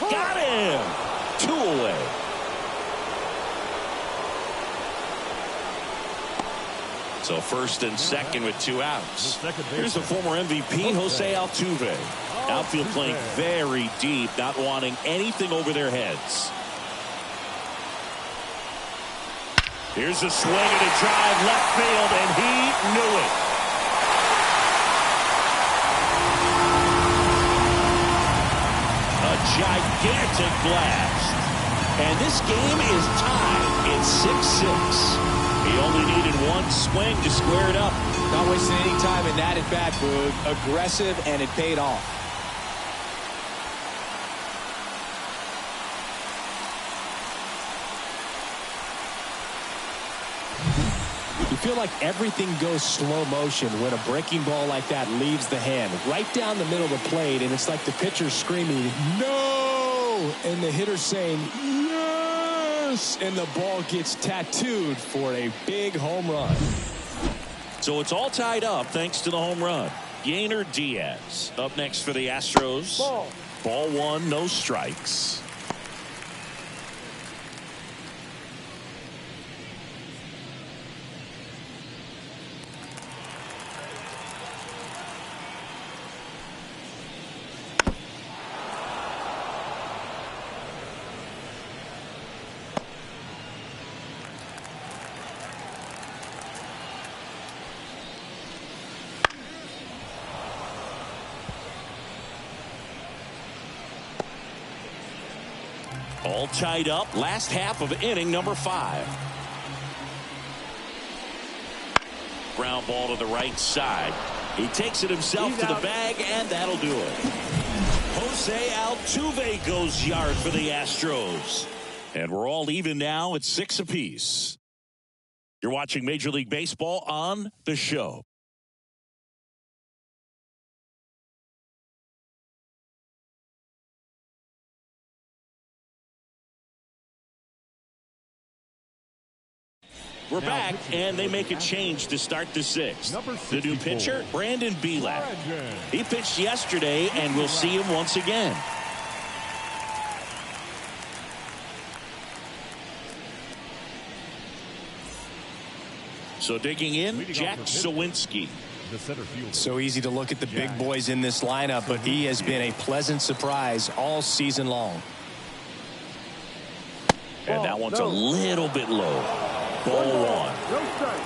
Got him! 2 away. So first and second with 2 outs. Here's the former MVP, Jose Altuve. Outfield playing very deep, not wanting anything over their heads. Here's a swing and a drive left field, and he knew it. Gigantic blast. And this game is tied. It's 6-6. He only needed 1 swing to square it up. Not wasting any time in that at-bat, Boog. Aggressive, and it paid off. You feel like everything goes slow motion when a breaking ball like that leaves the hand right down the middle of the plate, and it's like the pitcher's screaming, "No!" and the hitter's saying, "Yes!" and the ball gets tattooed for a big home run. So it's all tied up thanks to the home run. Yainer Diaz up next for the Astros. Ball 1, no strikes. All tied up. Last half of inning number 5. Ground ball to the right side. He takes it himself to the bag, and that'll do it. Jose Altuve goes yard for the Astros. And we're all even now at 6 apiece. You're watching Major League Baseball on The Show. We're back, and they make a change to start the sixth. The new pitcher, Brandon Bielak. He pitched yesterday, and we'll see him once again. So digging in, Jack Sawinski. So easy to look at the big boys in this lineup, but he has been a pleasant surprise all season long. And that one's a little bit low. Ball one. No strike.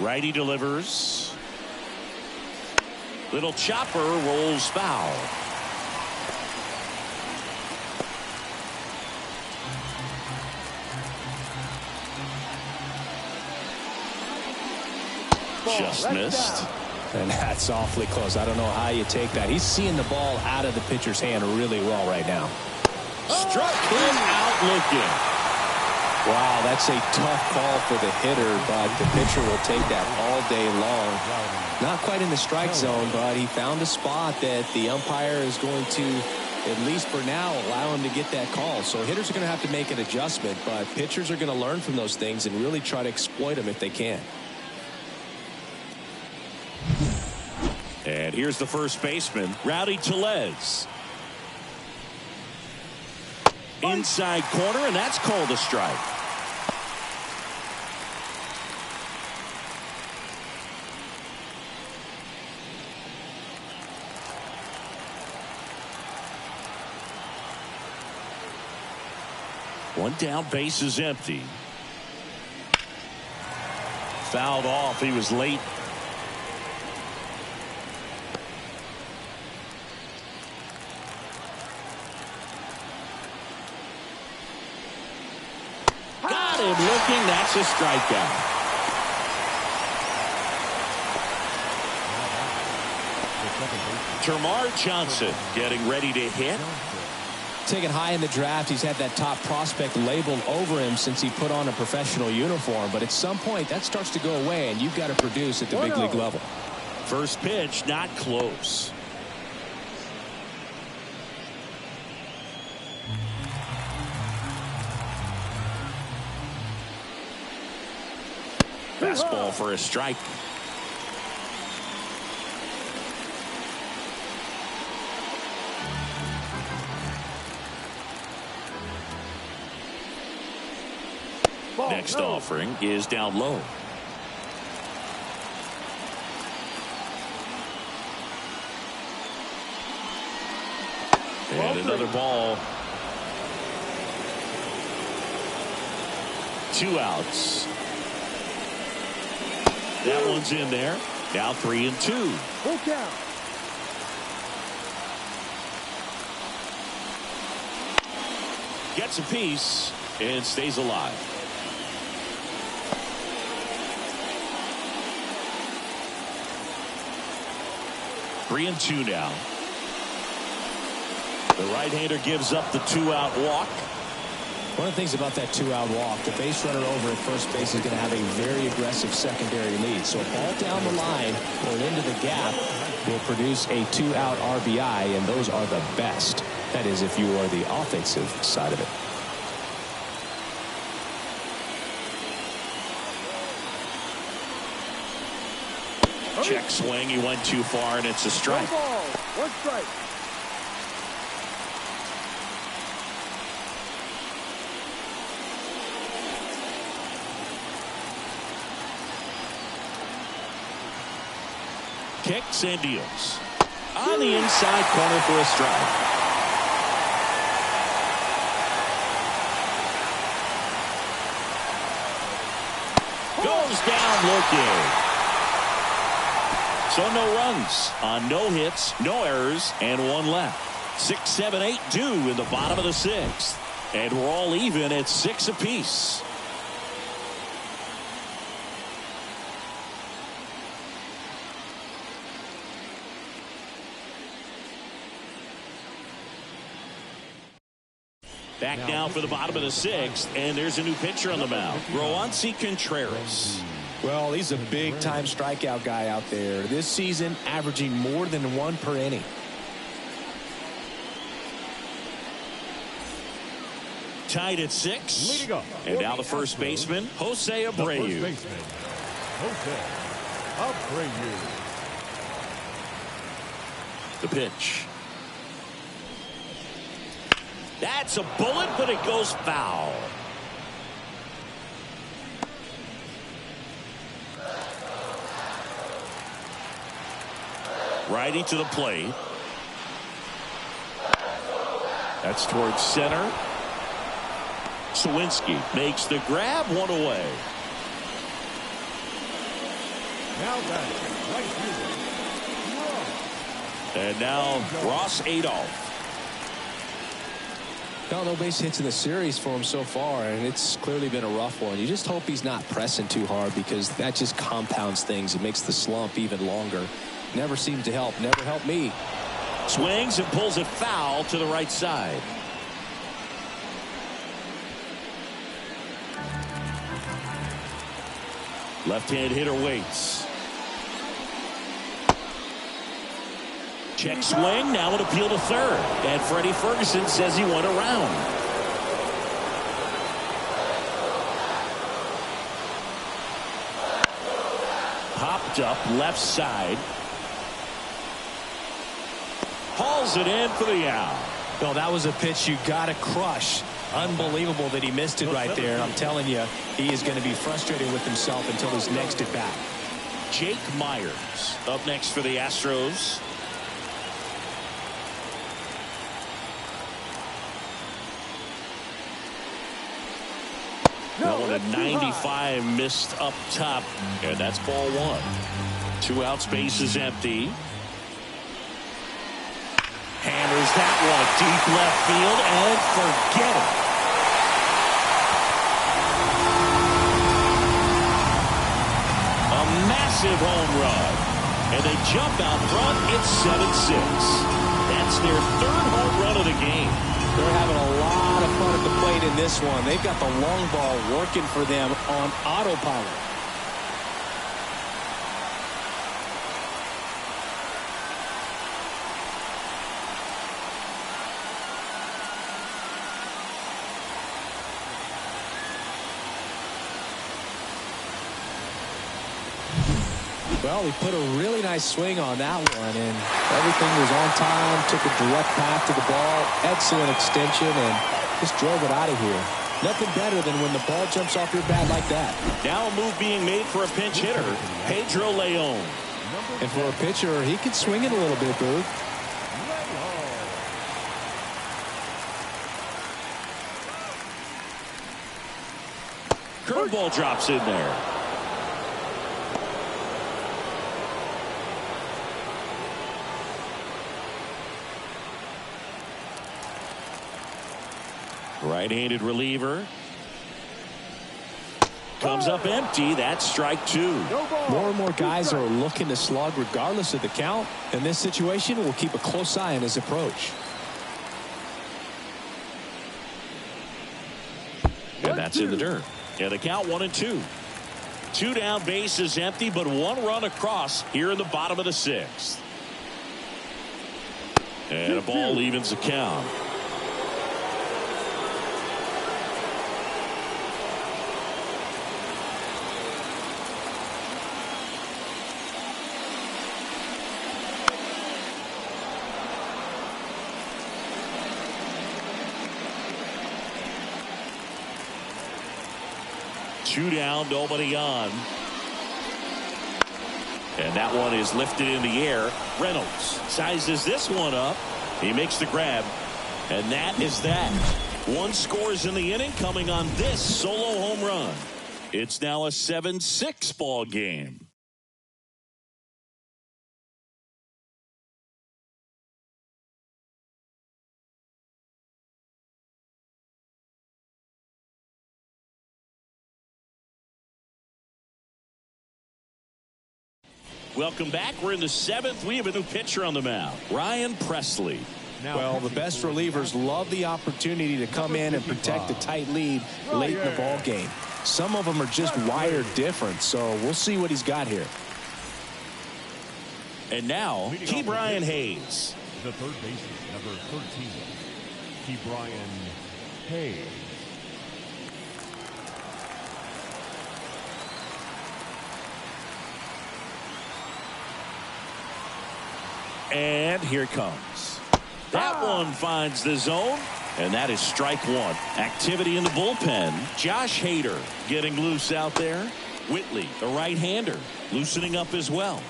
Righty delivers. Little chopper rolls foul. Just missed. And that's awfully close. I don't know how you take that. He's seeing the ball out of the pitcher's hand really well right now. Struck him out looking. Wow, that's a tough call for the hitter, but the pitcher will take that all day long. Not quite in the strike zone, but he found a spot that the umpire is going to, at least for now, allow him to get that call. So hitters are going to have to make an adjustment, but pitchers are going to learn from those things and really try to exploit them if they can. And here's the first baseman, Rowdy Tellez. Inside corner, and that's called a strike. One down, base is empty. Fouled off. He was late. Got him looking. That's a strikeout. Termarr Johnson getting ready to hit. Taken high in the draft, he's had that top prospect labeled over him since he put on a professional uniform. But at some point, that starts to go away, and you've got to produce at the big league level. First pitch, not close. Fastball for a strike. Next offering is down low. And another ball. 2 outs. That one's in there. Now 3-2. Full count. Gets a piece and stays alive. 3-2 now. The right-hander gives up the 2-out walk. One of the things about that 2-out walk, the base runner over at first base is going to have a very aggressive secondary lead. So a ball down the line or into the gap will produce a 2-out RBI, and those are the best. That is, if you are the offensive side of it. Check swing. He went too far, and it's a strike. 1 ball, 1 strike. Kicks and deals. On the inside corner for a strike. Goes down looking. So no runs on no hits, no errors, and 1 left. 6, 7, 8 due in the bottom of the 6th. And we're all even at 6 apiece. Back now for the bottom of the sixth, and there's a new pitcher on the mound, Roansy Contreras. Well, he's a big-time strikeout guy out there. This season, averaging more than 1 per inning. Tied at 6. Leading up. And now the first baseman, Jose Abreu. Jose Abreu. The pitch. That's a bullet, but it goes foul. Righty to the plate. That's towards center. Sawinski makes the grab, 1 away. Now back, right fielder. And now Ross Adolph. No base hits in the series for him so far, and it's clearly been a rough one. You just hope he's not pressing too hard, because that just compounds things. It makes the slump even longer. Never seems to help. Never helped me. Swings and pulls it foul to the right side. Left-hand hitter waits. Check swing. Now an appeal to third. And Freddie Ferguson says he went around. Popped up left side. Hauls it in for the out. Well, that was a pitch you got to crush. Unbelievable that he missed it right there. And I'm telling you, he is going to be frustrated with himself until his next at bat. Jake Myers up next for the Astros. That one at 95 missed up top, and that's ball 1. 2 outs, base is empty. Hammers that one deep left field, and forget it. A massive home run, and they jump out front. It's 7-6. That's their 3rd home run of the game. They're having a lot of fun at the plate in this one. They've got the long ball working for them on autopilot. Well, he put a really nice swing on that one, and everything was on time, took a direct path to the ball, excellent extension, and just drove it out of here. Nothing better than when the ball jumps off your bat like that. Now a move being made for a pinch hitter, Pedro Leon. And for a pitcher, he can swing it a little bit, Booth. Curveball drops in there. Right-handed reliever. Comes up empty. That's strike 2. More and more guys are looking to slug regardless of the count. In this situation, we'll keep a close eye on his approach. And that's in the dirt. Yeah, the count 1-2. 2 down, base is empty, but 1 run across here in the bottom of the 6th. And a ball evens the count. Two down, nobody on. And that one is lifted in the air. Reynolds sizes this one up. He makes the grab. And that is that. 1 scores in the inning coming on this solo home run. It's now a 7-6 ball game. Welcome back. We're in the 7th. We have a new pitcher on the mound, Ryan Presley. Well, the best relievers love the opportunity to come in and protect a tight lead late in the ball game. Some of them are just wired different, so we'll see what he's got here. And now, Ke'Bryan Hayes. The third baseman, number 13, Ke'Bryan Hayes. And here it comes. That one finds the zone, and that is strike one. Activity in the bullpen. Josh Hader getting loose out there. Whitley, the right-hander, loosening up as well.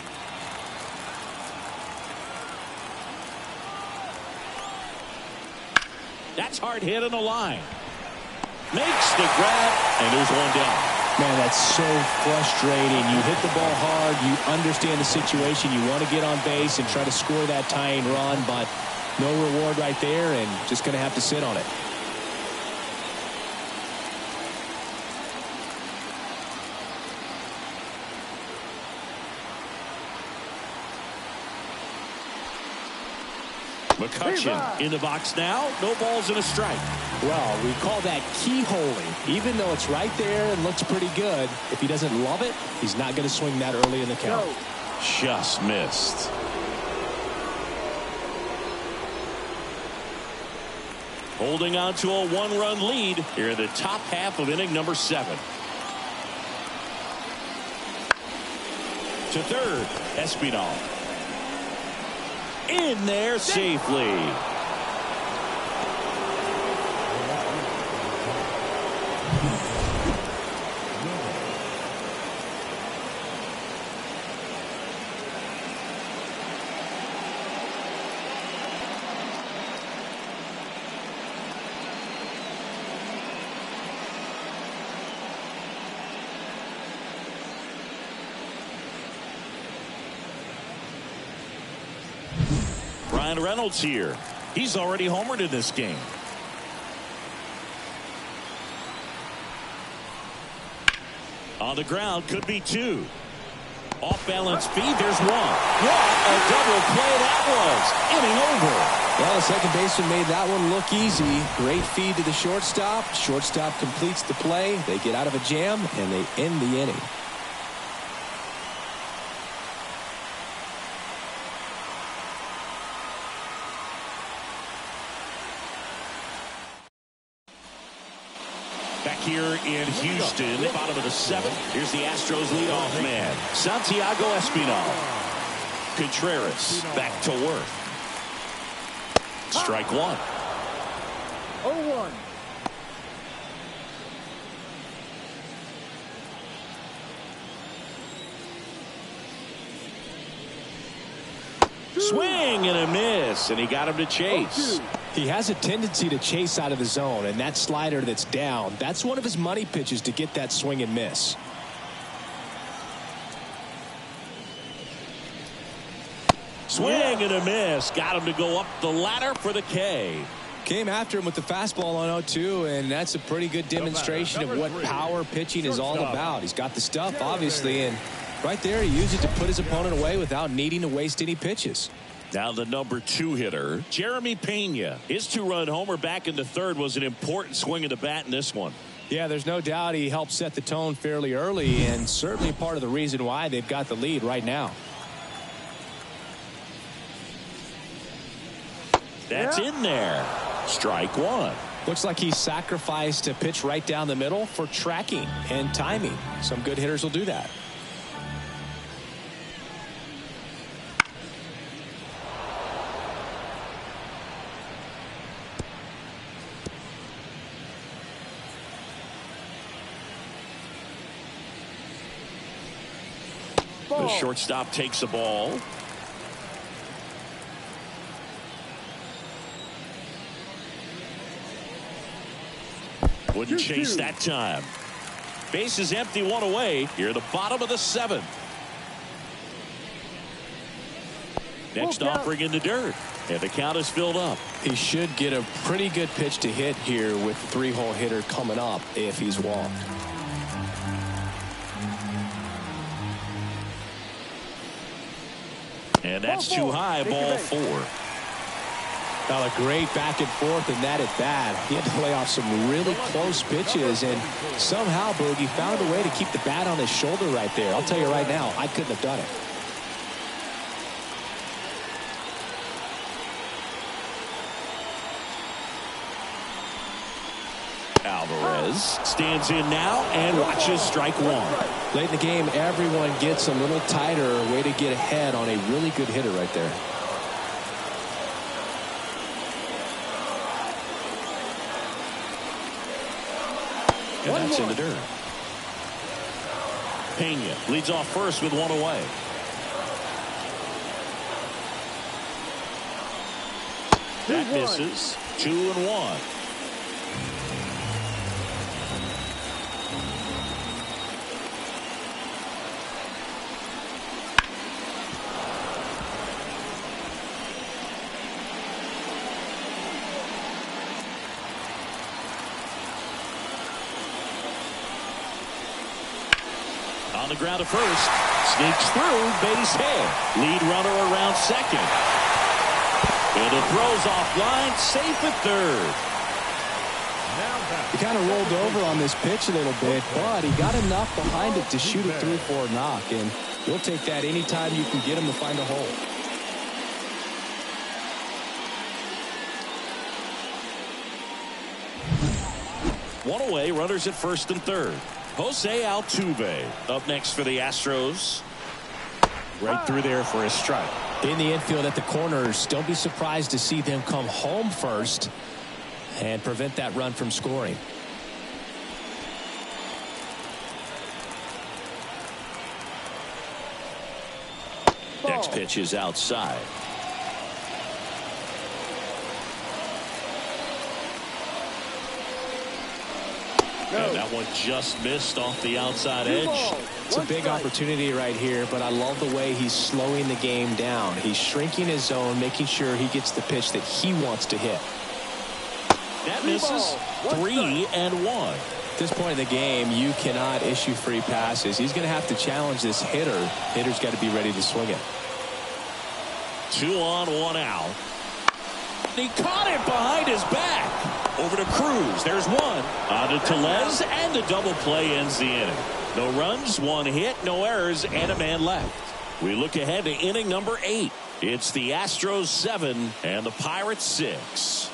That's hard hit on the line. Makes the grab, and there's one down. Man, that's so frustrating. You hit the ball hard. You understand the situation. You want to get on base and try to score that tying run, but no reward right there, and just going to have to sit on it. McCutchen in the box now. No balls and a strike. Well, we call that keyholing. Even though it's right there and looks pretty good, if he doesn't love it, he's not going to swing that early in the count. Just missed. Holding on to a one-run lead here in the top half of inning number 7. To third, Espinal. In there safely. Ryan Reynolds here. He's already homered in this game. On the ground, could be 2. Off balance feed, there's 1. What a double play that was. Inning over. Well, the second baseman made that one look easy. Great feed to the shortstop. Shortstop completes the play. They get out of a jam, and they end the inning. Back here in Houston, bottom of the 7th. Here's the Astros leadoff man, Santiago Espinal. Contreras back to work. Strike 1. 0-1. Swing and a miss, and he got him to chase. He has a tendency to chase out of the zone, and that slider that's down, that's one of his money pitches to get that swing and miss. Swing and a miss. Got him to go up the ladder for the K. Came after him with the fastball on 0-2, and that's a pretty good demonstration of what power pitching is all about. He's got the stuff, obviously, and right there he used it to put his opponent away without needing to waste any pitches. Now the number 2 hitter, Jeremy Pena. His 2-run homer back in the 3rd was an important swing of the bat in this one. Yeah, there's no doubt he helped set the tone fairly early, and certainly part of the reason why they've got the lead right now. That's in there. Strike 1. Looks like he sacrificed a pitch right down the middle for tracking and timing. Some good hitters will do that. The shortstop takes the ball. Wouldn't chase that time. Base is empty, 1 away. Here at the bottom of the 7th. Next offering in the dirt. And the count is filled up. He should get a pretty good pitch to hit here with the 3-hole hitter coming up if he's walked. And that's too high, ball 4. A great back and forth in that at bat. He had to play off some really close pitches, and somehow Boogie found a way to keep the bat on his shoulder right there. I'll tell you right now, I couldn't have done it. Alvarez stands in now and watches strike one. Late in the game, everyone gets a little tighter. Way to get ahead on a really good hitter right there. And that's in the dirt. Pena leads off first with one away. That misses. 2-1. On the ground to first. Sneaks through. Base hit. Lead runner around second. And it throws offline. Safe at third. He kind of rolled over on this pitch a little bit, but he got enough behind it to shoot it through for a knock. And you'll take that anytime you can get him to find a hole. One away. Runners at first and third. Jose Altuve up next for the Astros. Right through there for a strike. In the infield at the corners, don't be surprised to see them come home first and prevent that run from scoring. Next pitch is outside. And that one just missed off the outside edge. It's a big opportunity right here, but I love the way he's slowing the game down. He's shrinking his zone, making sure he gets the pitch that he wants to hit. That misses. 3-1. At this point in the game, you cannot issue free passes. He's going to have to challenge this hitter. Hitter's got to be ready to swing it. 2 on, 1 out. He caught it behind his back. Over to Cruz. There's one. On to Tellez, and the double play ends the inning. No runs, 1 hit, no errors, and a man left. We look ahead to inning number 8. It's the Astros 7 and the Pirates 6.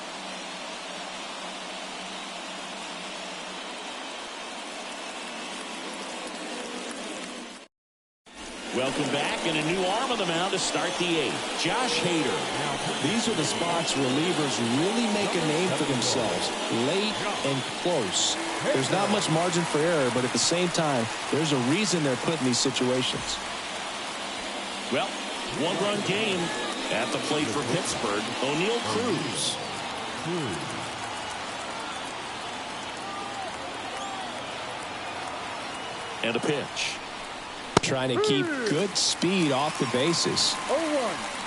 Welcome back, and a new arm on the mound to start the 8th. Josh Hader. These are the spots relievers really make a name for themselves. Late and close. There's not much margin for error, but at the same time, there's a reason they're put in these situations. Well, 1-run game at the plate for Pittsburgh. O'Neal Cruz. And a pitch. Trying to keep good speed off the bases. 0-1.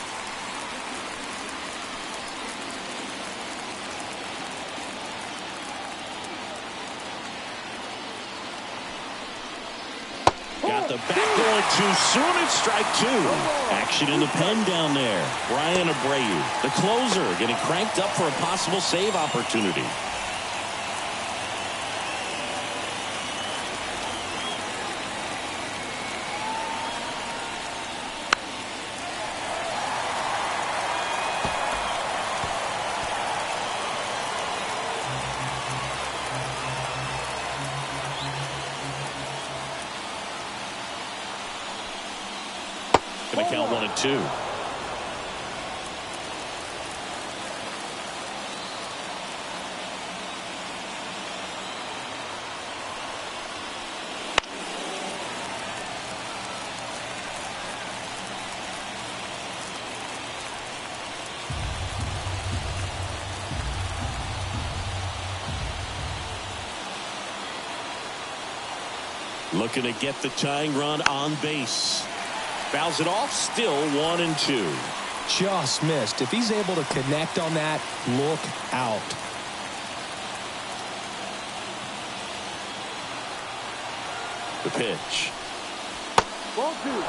Got the bat going too soon. It's strike 2. Action in the pen down there. Brian Abreu, the closer, getting cranked up for a possible save opportunity. Going to count 1 and 2. Looking to get the tying run on base. Fouls it off, still 1 and 2. Just missed. If he's able to connect on that, look out. The pitch. Ball 2.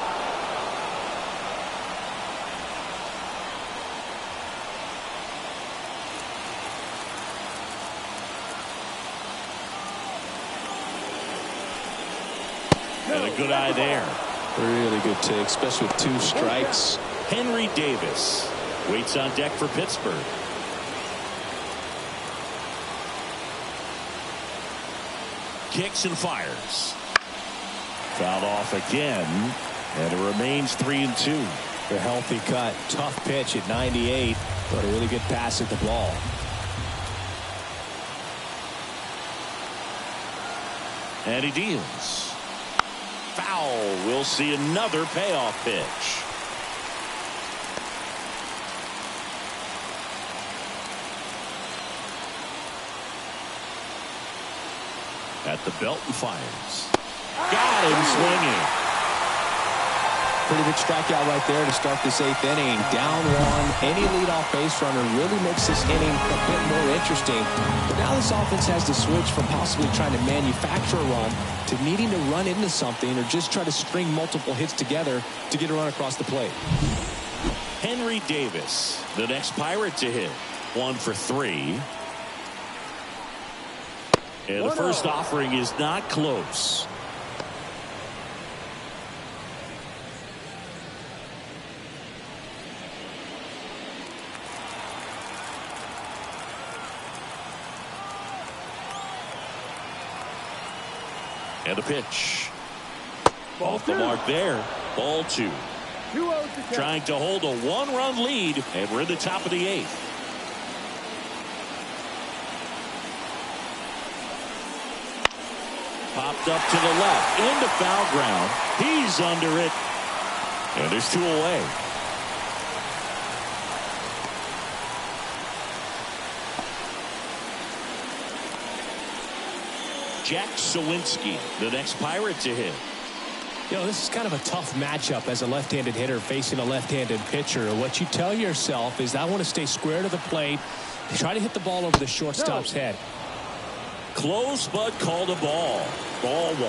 And a good eye there. Really good take, especially with 2 strikes. Henry Davis waits on deck for Pittsburgh. Kicks and fires. Fouled off again, and it remains 3-2. A healthy cut, tough pitch at 98, but a really good pass at the ball. And he deals. Foul. We'll see another payoff pitch. At the belt and fires. Got him swinging. Pretty big strikeout right there to start this 8th inning. Down 1. Any leadoff base runner really makes this inning a bit more interesting. But now this offense has to switch from possibly trying to manufacture a run to needing to run into something or just try to string multiple hits together to get a run across the plate. Henry Davis, the next Pirate to hit. 1 for 3. And the first offering is not close. And a pitch. Off the mark there. Ball 2. Trying to hold a 1-run lead, and we're in the top of the 8th. Popped up to the left, into foul ground. He's under it, and there's 2 away. Jack Sawinski, the next Pirate to hit. You know, this is kind of a tough matchup as a left-handed hitter facing a left-handed pitcher. What you tell yourself is, I want to stay square to the plate, try to hit the ball over the shortstop's head. Close, but called a ball. Ball 1.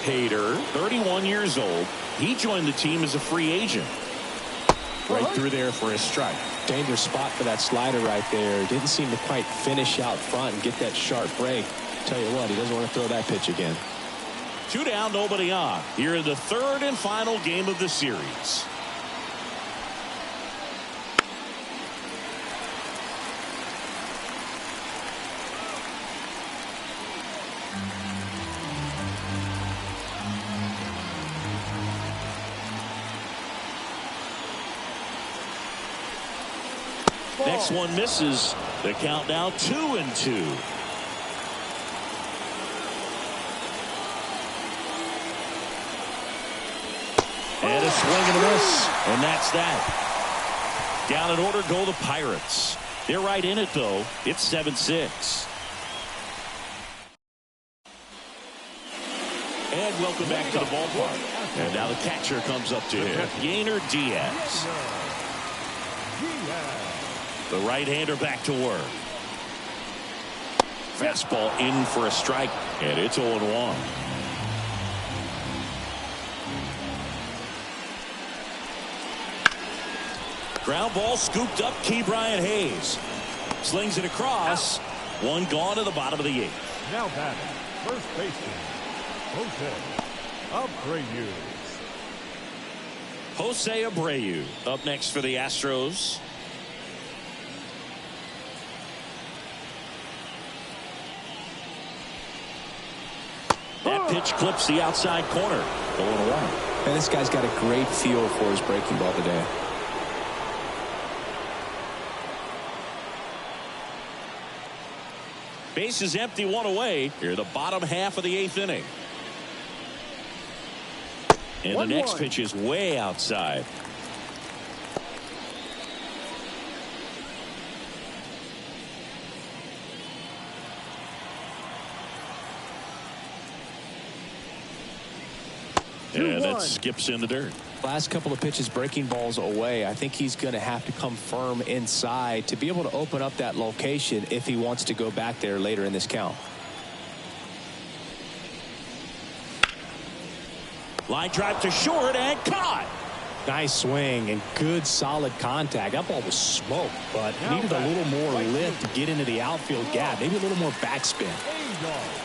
Hader, 31 years old. He joined the team as a free agent. Right through there for a strike. Dangerous spot for that slider right there. Didn't seem to quite finish out front and get that sharp break. Tell you what, he doesn't want to throw that pitch again. 2 down, nobody on. Here in the 3rd and final game of the series. Next one misses. The count now 2-2. And a swing and a miss. And that's that. Down in order go the Pirates. They're right in it, though. It's 7-6. And welcome back to the ballpark. And now the catcher comes up to him. Yainer Diaz. The right-hander back to work. Fastball in for a strike. And it's 0-1. Ground ball scooped up. Ke'Bryan Hayes slings it across. 1 gone to the bottom of the 8th. Now batting, first baseman, Jose Abreu. Jose Abreu up next for the Astros. That pitch clips the outside corner. 0-1. And this guy's got a great feel for his breaking ball today. Base is empty, 1 away. Here the bottom half of the 8th inning. And the next pitch is way outside. And that skips in the dirt. Last couple of pitches breaking balls away. I think he's going to have to come firm inside to be able to open up that location if he wants to go back there later in this count. Line drive to short and caught. Nice swing and good solid contact. That ball was smoked, but needed a little more lift to get into the outfield gap. Maybe a little more backspin.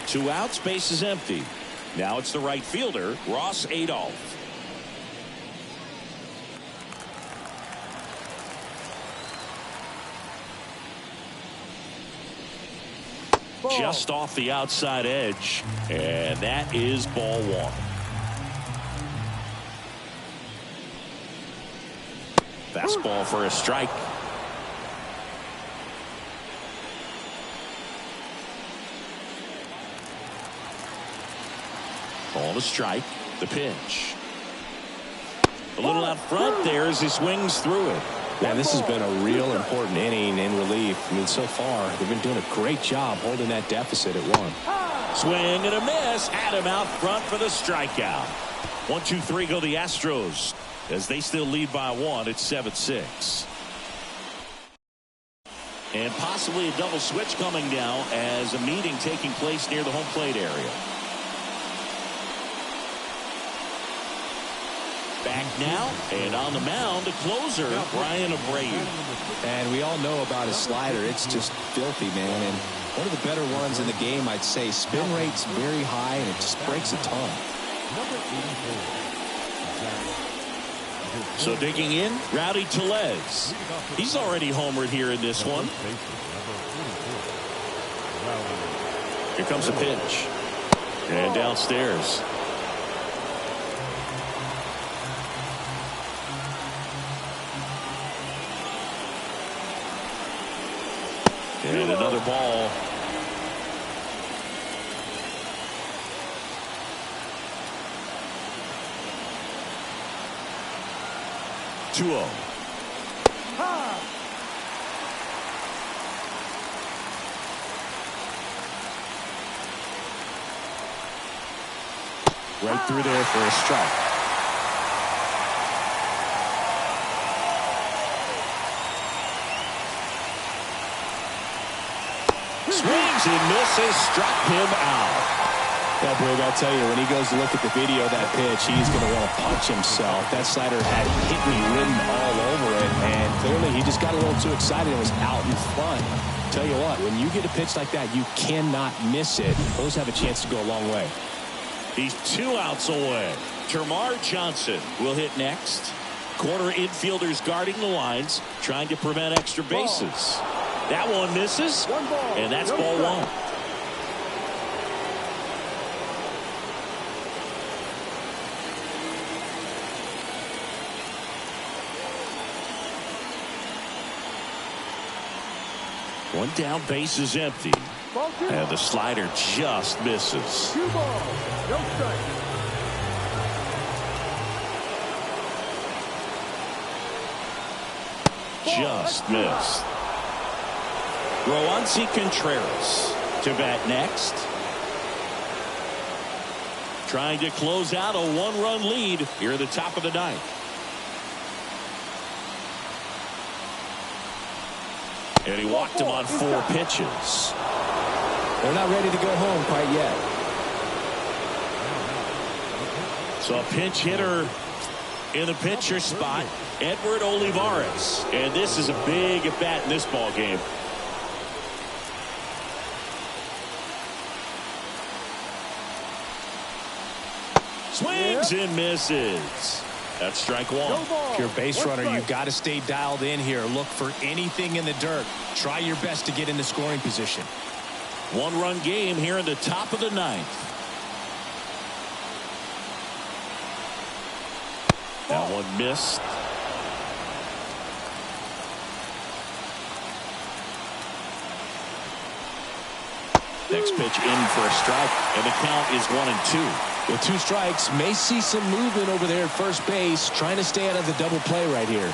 2 outs, base is empty. Now it's the right fielder, Ross Adolph. Just off the outside edge, and that is ball one. Fastball for a strike. Ball to strike. The pitch. A little out front there as he swings through it. Man, this has been a real important inning in relief. I mean, so far, they've been doing a great job holding that deficit at one. Swing and a miss. Had him out front for the strikeout. 1-2-3 go the Astros as they still lead by one. It's 7-6. And possibly a double switch coming now as a meeting taking place near the home plate area. Back now, and on the mound, the closer, Brian Abreu. And we all know about his slider. It's just filthy, man. And one of the better ones in the game, I'd say. Spin rate's very high, and it just breaks a ton. So digging in, Rowdy Tellez. He's already homered here in this one. Here comes the pitch. And downstairs. And another ball. Two-oh. Right through there for a strike. Swings and misses, struck him out. Yeah, Brig, I'll tell you, when he goes to look at the video of that pitch, he's going to want to punch himself. That slider had hit me written all over it, and clearly he just got a little too excited and was out in front. Tell you what, when you get a pitch like that, you cannot miss it. Those have a chance to go a long way. He's 2 outs away. Termarr Johnson will hit next. Corner infielders guarding the lines, trying to prevent extra bases. That one misses, and that's ball one. One down, base is empty. And the slider just misses. 2 balls, no strike. Just missed. Roansy Contreras to bat next. Trying to close out a 1-run lead here at the top of the ninth. And he walked him on 4 pitches. They're not ready to go home quite yet. So a pinch hitter in the pitcher spot, Edward Olivares. And this is a big at bat in this ball game. Swings and misses. That's strike one. If you're a base runner, you've got to stay dialed in here. Look for anything in the dirt. Try your best to get into scoring position. 1-run game here in the top of the ninth. That one missed. Next pitch in for a strike, and the count is 1-2. With 2 strikes, may see some movement over there at first base, trying to stay out of the double play right here.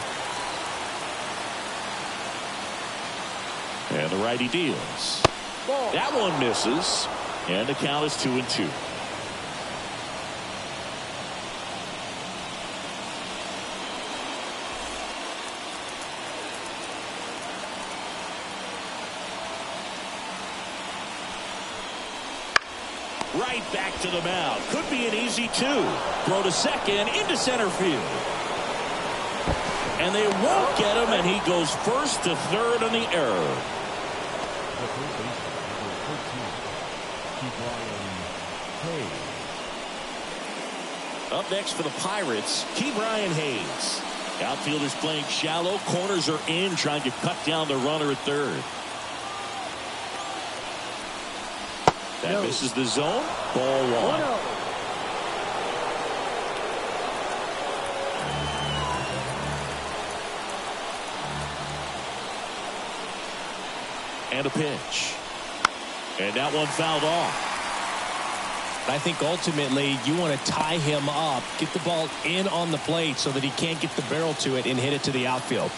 And the righty deals. That one misses, and the count is 2-2. Right back to the mound. Could be an easy 2. Throw to second, into center field. And they won't get him, and he goes first to third on the error. Up next for the Pirates, Brian Hayes. Outfielders playing shallow. Corners are in, trying to cut down the runner at third. That misses the zone. Ball one. And a pitch. And that one fouled off. I think ultimately you want to tie him up, get the ball in on the plate so that he can't get the barrel to it and hit it to the outfield.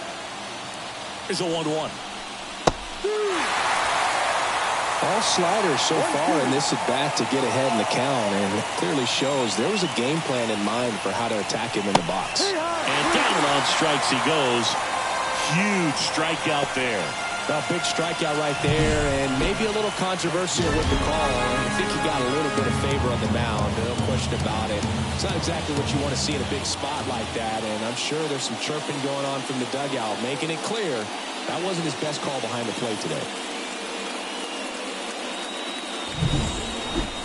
Here's a 1-1. All sliders so far in this at bat to get ahead in the count, and it clearly shows there was a game plan in mind for how to attack him in the box. And down on strikes he goes. Huge strikeout there. A big strikeout right there, and maybe a little controversial with the call. I think he got a little bit of favor on the mound, no question about it. It's not exactly what you want to see in a big spot like that, and I'm sure there's some chirping going on from the dugout, making it clear that wasn't his best call behind the plate today.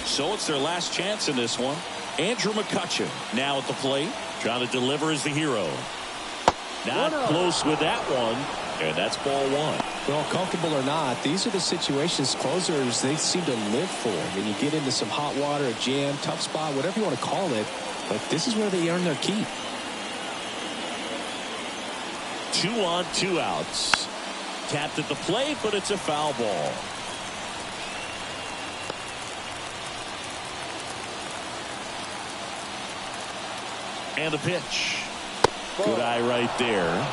So it's their last chance in this one. Andrew McCutcheon now at the plate, trying to deliver as the hero. Not close with that one, and that's ball one. Well, comfortable or not, these are the situations closers they seem to live for. When you get into some hot water, a jam, tough spot, whatever you want to call it, but this is where they earn their keep. 2 on, 2 outs. Tapped at the plate, but it's a foul ball. And a pitch. Good eye right there.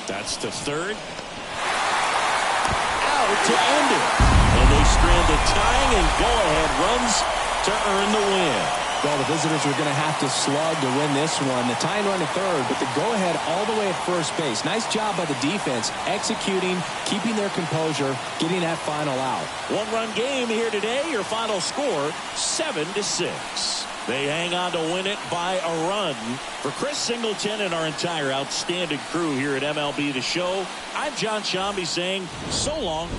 That's to third. Out to end it. And they stranded tying and go-ahead runs to earn the win. Well, the visitors are going to have to slug to win this one. The tying run at third, but the go-ahead all the way at first base. Nice job by the defense, executing, keeping their composure, getting that final out. 1-run game here today. Your final score, 7-6. They hang on to win it by a run. For Chris Singleton and our entire outstanding crew here at MLB The Show, I'm John Shambi saying so long.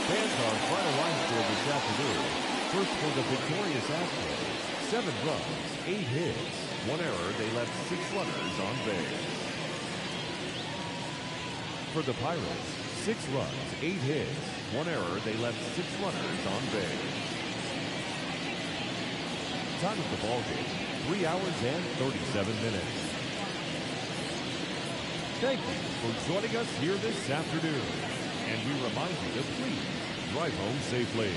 Fans on final line score this afternoon. First for the victorious Astros. 7 runs, 8 hits, 1 error. They left 6 runners on base. For the Pirates, 6 runs, 8 hits, 1 error. They left 6 runners on base. Time of the ball game, 3 hours and 37 minutes. Thank you for joining us here this afternoon. And we remind you to please drive home safely.